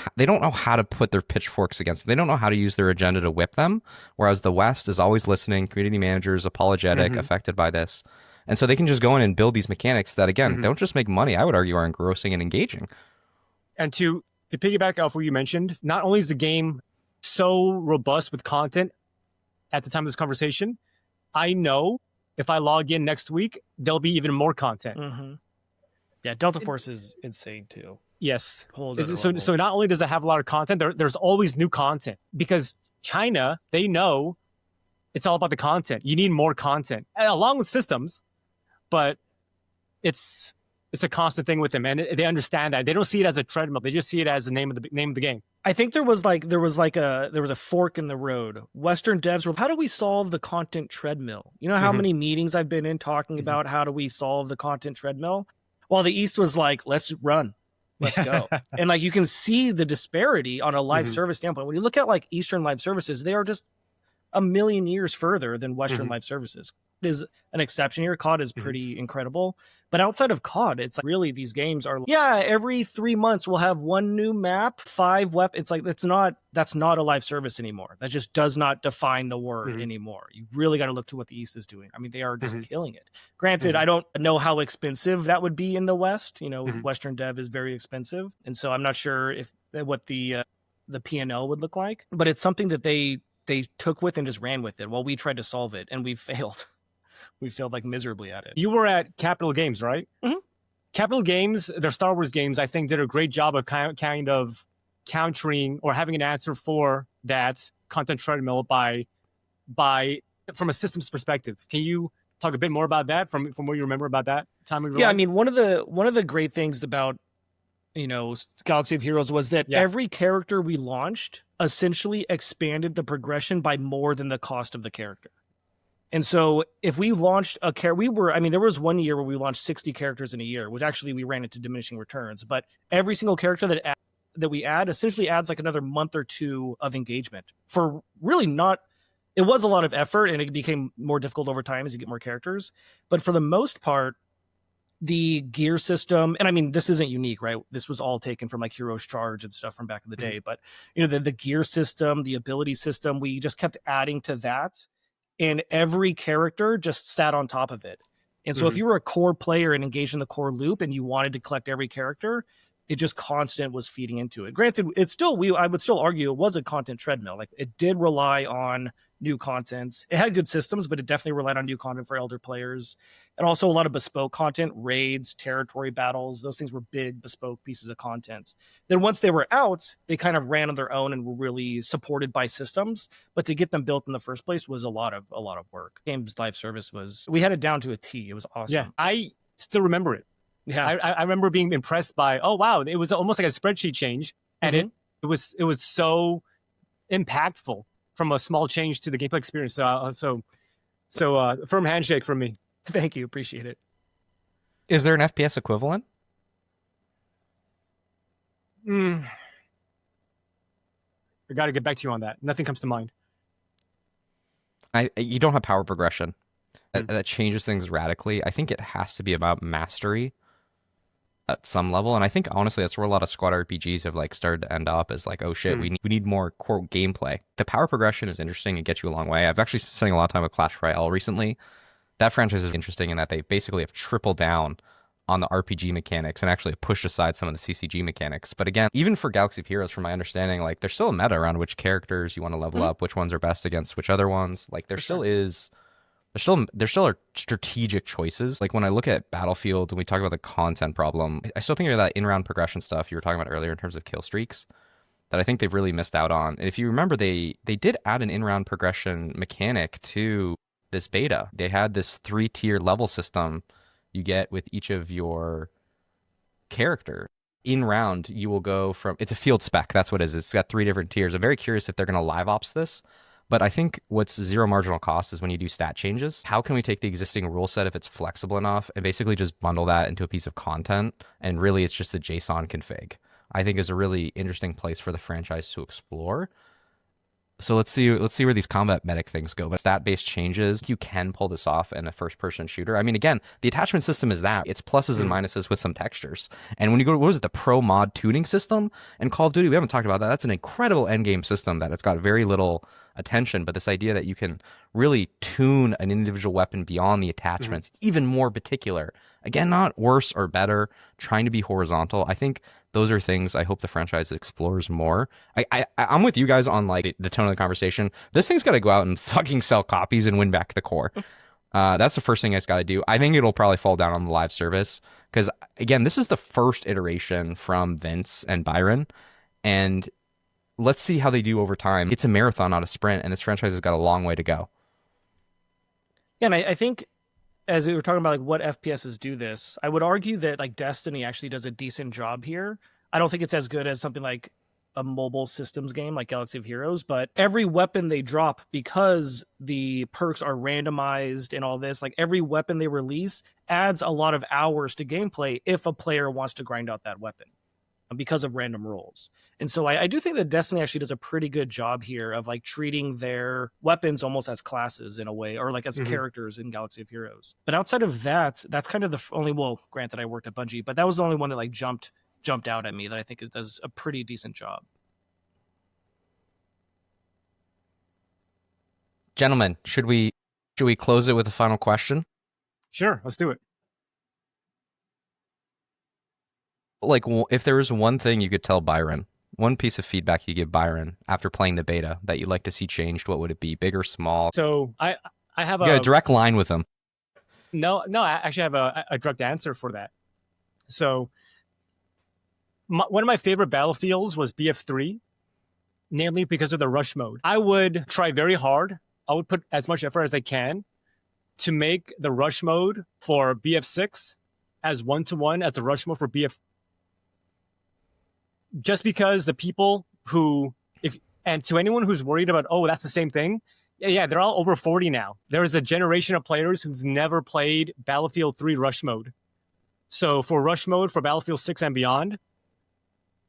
how to put their pitchforks against them. They don't know how to use their agenda to whip them. Whereas the West is always listening, community managers, apologetic, affected by this. And so they can just go in and build these mechanics that, again, don't just make money. I would argue are engrossing and engaging. And to piggyback off what you mentioned, not only is the game so robust with content at the time of this conversation, I know if I log in next week, there'll be even more content. Yeah, Delta Force is insane too. Yes. So not only does it have a lot of content, there's always new content, because China, they know it's all about the content. You need more content, and along with systems, but it's a constant thing with them, and they understand that. They don't see it as a treadmill; they just see it as the name of the game. I think there was a fork in the road. Western devs were, how do we solve the content treadmill? You know how many meetings I've been in talking about how do we solve the content treadmill? While the East was like, let's run. Let's go. And like, you can see the disparity on a live service standpoint. When you look at like Eastern live services, they are just a million years further than Western live services. It is an exception here. COD is pretty incredible. But outside of COD, it's like really these games are, every 3 months we'll have one new map, 5 weapons. It's like, that's not a live service anymore. That just does not define the word anymore. You really got to look to what the East is doing. I mean, they are just killing it. Granted, I don't know how expensive that would be in the West. You know, Western dev is very expensive. And so I'm not sure what the P&L would look like, but it's something that they took with and just ran with it while we tried to solve it, and we failed. We failed like miserably at it. You were at Capital Games, right? Capital Games, their Star Wars games, I think, did a great job of kind of countering or having an answer for that content treadmill by from a systems perspective. Can you talk a bit more about that from what you remember about that time of your life? I mean, one of the great things about, you know, Galaxy of Heroes was that every character we launched essentially expanded the progression by more than the cost of the character. And so if we launched a character, there was 1 year where we launched 60 characters in a year, which actually we ran into diminishing returns. But every single character that we add essentially adds like another month or 2 of engagement for really not. It was a lot of effort, and it became more difficult over time as you get more characters. But for the most part, the gear system, and I mean, this isn't unique, right? This was all taken from like Heroes Charge and stuff from back in the day. But you know, the gear system, the ability system, we just kept adding to that. And every character just sat on top of it. And so if you were a core player and engaged in the core loop and you wanted to collect every character, it just constant was feeding into it. Granted, I would still argue it was a content treadmill. Like, it did rely on new content. It had good systems, but it definitely relied on new content for elder players. And also a lot of bespoke content, raids, territory battles. Those things were big, bespoke pieces of content. Then once they were out, they kind of ran on their own and were really supported by systems. But to get them built in the first place was a lot of work. Games live service we had it down to a T. It was awesome. Yeah, I still remember it. Yeah, I remember being impressed by, oh wow, it was almost like a spreadsheet change, and it was so impactful from a small change to the gameplay experience. So firm handshake from me. Thank you, appreciate it. Is there an FPS equivalent? I got to get back to you on that. Nothing comes to mind. You don't have power progression. That changes things radically. I think it has to be about mastery at some level, and I think honestly that's where a lot of squad RPGs have like started to end up, is like, oh shit, we need more core gameplay. The power progression is interesting and gets you a long way. I've actually been spending a lot of time with Clash Royale recently. That franchise is interesting in that they basically have tripled down on the RPG mechanics and actually pushed aside some of the CCG mechanics. But again, even for Galaxy of Heroes, from my understanding, like there's still a meta around which characters you want to level up, which ones are best against which other ones. Like there still are strategic choices. Like when I look at Battlefield and we talk about the content problem, I still think of that in-round progression stuff you were talking about earlier in terms of kill streaks that I think they've really missed out on. And if you remember, they did add an in-round progression mechanic to this beta. They had this 3-tier level system you get with each of your character. In round, you will go from, it's a field spec, that's what it is. It's got 3 different tiers. I'm very curious if they're going to live ops this. But I think what's zero marginal cost is when you do stat changes. How can we take the existing rule set if it's flexible enough and basically just bundle that into a piece of content? And really, it's just a JSON config. I think is a really interesting place for the franchise to explore. So let's see where these combat medic things go. But stat-based changes, you can pull this off in a first-person shooter. I mean, again, the attachment system is that. It's pluses and minuses with some textures. And when you go to, what was it, the Pro Mod tuning system in Call of Duty, we haven't talked about that. That's an incredible endgame system that it's got very little attention. But this idea that you can really tune an individual weapon beyond the attachments, even more particular. Again, not worse or better, trying to be horizontal. I think those are things I hope the franchise explores more. I'm with you guys on like the tone of the conversation. This thing's got to go out and fucking sell copies and win back the core. That's the first thing it's got to do. I think it'll probably fall down on the live service because, again, this is the first iteration from Vince and Byron. And let's see how they do over time. It's a marathon, not a sprint, and this franchise has got a long way to go. Yeah, and I think as we were talking about like what FPSs do this, I would argue that like Destiny actually does a decent job here. I don't think it's as good as something like a mobile systems game like Galaxy of Heroes, but every weapon they drop, because the perks are randomized and all this, like every weapon they release adds a lot of hours to gameplay if a player wants to grind out that weapon because of random rolls. And so I do think that Destiny actually does a pretty good job here of like treating their weapons almost as classes in a way, or like as characters in Galaxy of Heroes. But outside of that, that's kind of the only, well, granted I worked at Bungie, but that was the only one that like jumped out at me that I think it does a pretty decent job. Gentlemen, should we close it with a final question? Sure, let's do it. Like, if there was one thing you could tell Byron, one piece of feedback you give Byron after playing the beta that you'd like to see changed, what would it be? Big or small? So I have a direct line with him. No, I actually have a direct answer for that. So one of my favorite battlefields was BF3, namely because of the rush mode. I would try very hard. I would put as much effort as I can to make the rush mode for BF6 as 1-to-1 as the rush mode for BF. Just because the people who, and to anyone who's worried about, oh, that's the same thing. Yeah, they're all over 40 now. There is a generation of players who've never played Battlefield 3 rush mode. So for rush mode for Battlefield 6 and beyond,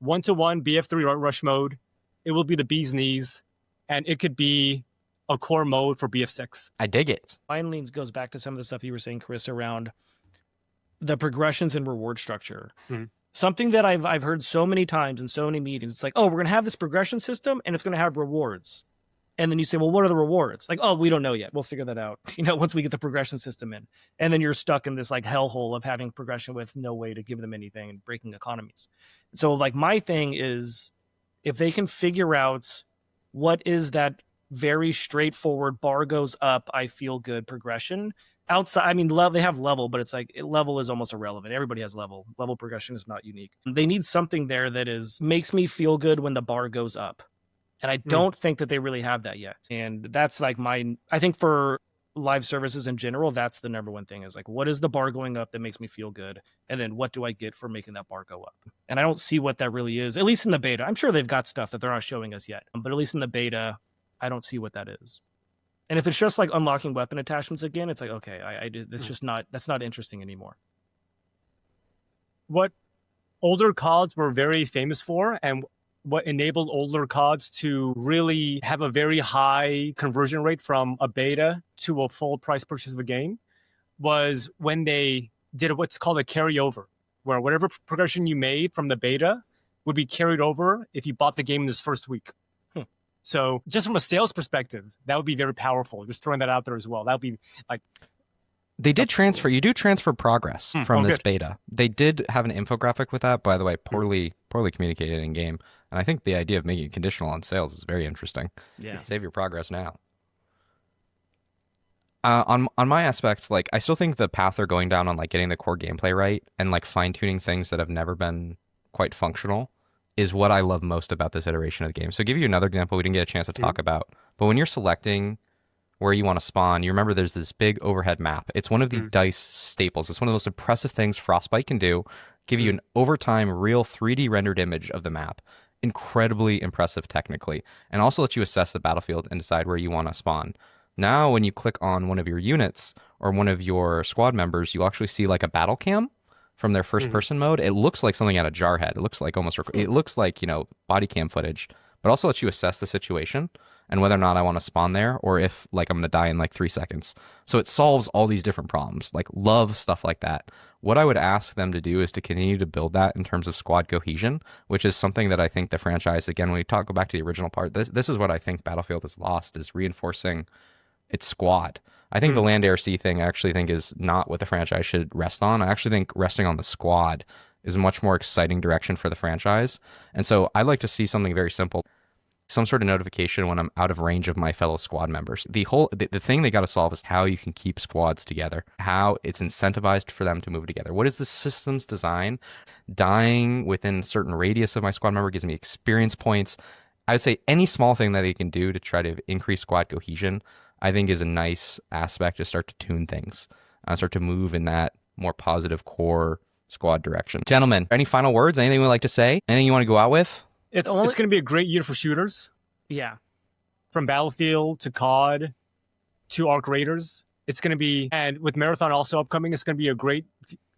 1-to-1 BF3 rush mode, it will be the bee's knees, and it could be a core mode for BF6. I dig it. Mine leans goes back to some of the stuff you were saying, Chris, around the progressions and reward structure. Something that I've heard so many times in so many meetings. It's like, oh, we're going to have this progression system and it's going to have rewards. And then you say, well, what are the rewards? Like, oh, we don't know yet. We'll figure that out, once we get the progression system in. And then you're stuck in this like hellhole of having progression with no way to give them anything and breaking economies. So like my thing is, if they can figure out what is that very straightforward bar goes up, I feel good progression. Outside, I mean, they have level, but it's like level is almost irrelevant. Everybody has level. Level progression is not unique. They need something there that makes me feel good when the bar goes up. And I don't think that they really have that yet. And that's like I think for live services in general, that's the number one thing is like, what is the bar going up that makes me feel good? And then what do I get for making that bar go up? And I don't see what that really is, at least in the beta. I'm sure they've got stuff that they're not showing us yet, but at least in the beta, I don't see what that is. And if it's just like unlocking weapon attachments again, it's like, okay, that's not interesting anymore. What older CODs were very famous for, and what enabled older CODs to really have a very high conversion rate from a beta to a full price purchase of a game, was when they did what's called a carryover, where whatever progression you made from the beta would be carried over if you bought the game in this first week. So just from a sales perspective, that would be very powerful. Just throwing that out there as well. That would be like They did transfer. You do transfer progress from this beta. They did have an infographic with that, by the way, poorly communicated in game. And I think the idea of making it conditional on sales is very interesting. Yeah. Save your progress now. On my aspect, like I still think the path they're going down on like getting the core gameplay right and like fine tuning things that have never been quite functional is what I love most about this iteration of the game. So, give you another example we didn't get a chance to talk about, but when you're selecting where you want to spawn, you remember there's this big overhead map. It's one of the DICE staples. It's one of the most impressive things Frostbite can do. Give you an overtime, real 3D rendered image of the map. Incredibly impressive technically, and also lets you assess the battlefield and decide where you want to spawn. Now, when you click on one of your units or one of your squad members, you actually see like a battle cam from their first person mode. It looks like something out of Jarhead. It looks like it looks like, body cam footage, but also lets you assess the situation and whether or not I want to spawn there or if like I'm going to die in like 3 seconds. So it solves all these different problems. Like love stuff like that. What I would ask them to do is to continue to build that in terms of squad cohesion, which is something that I think the franchise, again, when we go back to the original part, this is what I think Battlefield has lost, is reinforcing its squad. I think the land air sea thing I actually think is not what the franchise should rest on. I actually think resting on the squad is a much more exciting direction for the franchise. And so I'd like to see something very simple. Some sort of notification when I'm out of range of my fellow squad members. The thing they got to solve is how you can keep squads together, how it's incentivized for them to move together. What is the system's design? Dying within a certain radius of my squad member gives me experience points. I would say any small thing that they can do to try to increase squad cohesion, I think is a nice aspect to start to tune things, start to move in that more positive core squad direction. Gentlemen, any final words? Anything you would like to say? Anything you want to go out with? It's going to be a great year for shooters. Yeah. From Battlefield to COD to Arc Raiders. It's going to be, and with Marathon also upcoming, it's going to be a great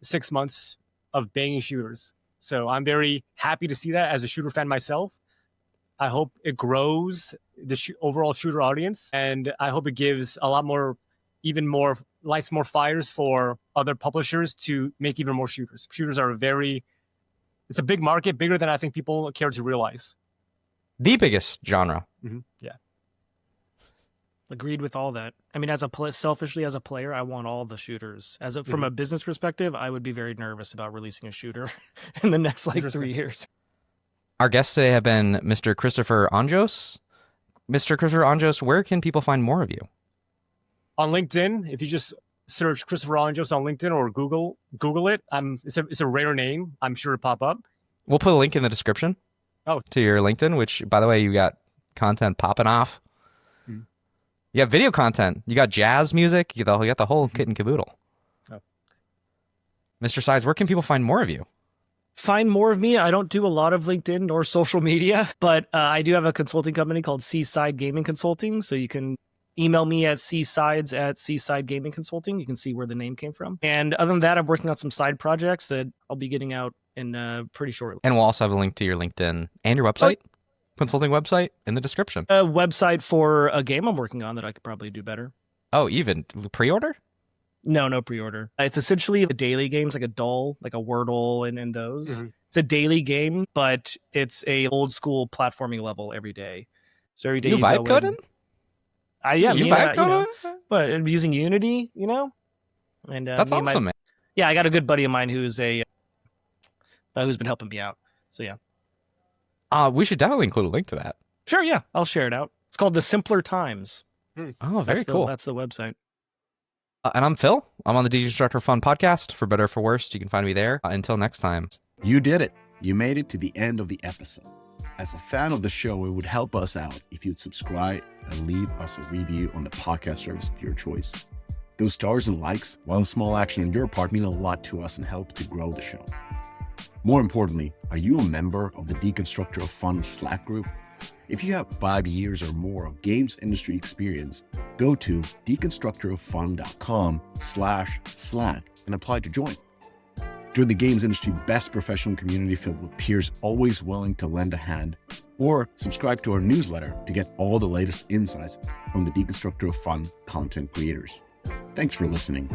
6 months of banging shooters. So I'm very happy to see that as a shooter fan myself. I hope it grows the overall shooter audience, and I hope it gives a lot more, even more, lights more fires for other publishers to make even more shooters. Shooters are it's a big market, bigger than I think people care to realize. The biggest genre. Yeah. Agreed with all that. I mean, selfishly as a player, I want all the shooters. From a business perspective, I would be very nervous about releasing a shooter in the next 3 years. Our guests today have been Mr. Christopher Anjos. Mr. Christopher Anjos, where can people find more of you? On LinkedIn, if you just search Christopher Anjos on LinkedIn or Google it. It's a rare name. I'm sure it'll pop up. We'll put a link in the description to your LinkedIn, which, by the way, you got content popping off. You got video content. You got jazz music. You got the whole kit and caboodle. Mr. Sides, where can people find more of you? Find more of me. I don't do a lot of LinkedIn or social media, but I do have a consulting company called Seaside Gaming Consulting. So you can email me at Seaside Gaming Consulting. You can see where the name came from. And other than that, I'm working on some side projects that I'll be getting out in pretty shortly. And we'll also have a link to your LinkedIn and your website, consulting website, in the description. A website for a game I'm working on that I could probably do better. Oh, even pre-order? No pre-order. It's essentially the daily games, like a Dull, like a Wordle, and those. It's a daily game, but it's a old school platforming level every day. So every day you vibe coding? Yeah, you vibe coding? But I'm using Unity, and that's awesome, man. Yeah, I got a good buddy of mine who's been helping me out. So yeah. We should definitely include a link to that. Sure, yeah, I'll share it out. It's called The Simpler Times. Oh, very cool. That's the website. And I'm Phil. I'm on the Deconstructor Fun podcast. For better or for worse, you can find me there. Until next time. You did it. You made it to the end of the episode. As a fan of the show, it would help us out if you'd subscribe and leave us a review on the podcast service of your choice. Those stars and likes, while a small action on your part, mean a lot to us and help to grow the show. More importantly, are you a member of the Deconstructor of Fun Slack group? If you have 5 years or more of games industry experience, go to deconstructoroffun.com/Slack and apply to join. Join the games industry best professional community filled with peers always willing to lend a hand, or subscribe to our newsletter to get all the latest insights from the Deconstructor of Fun content creators. Thanks for listening.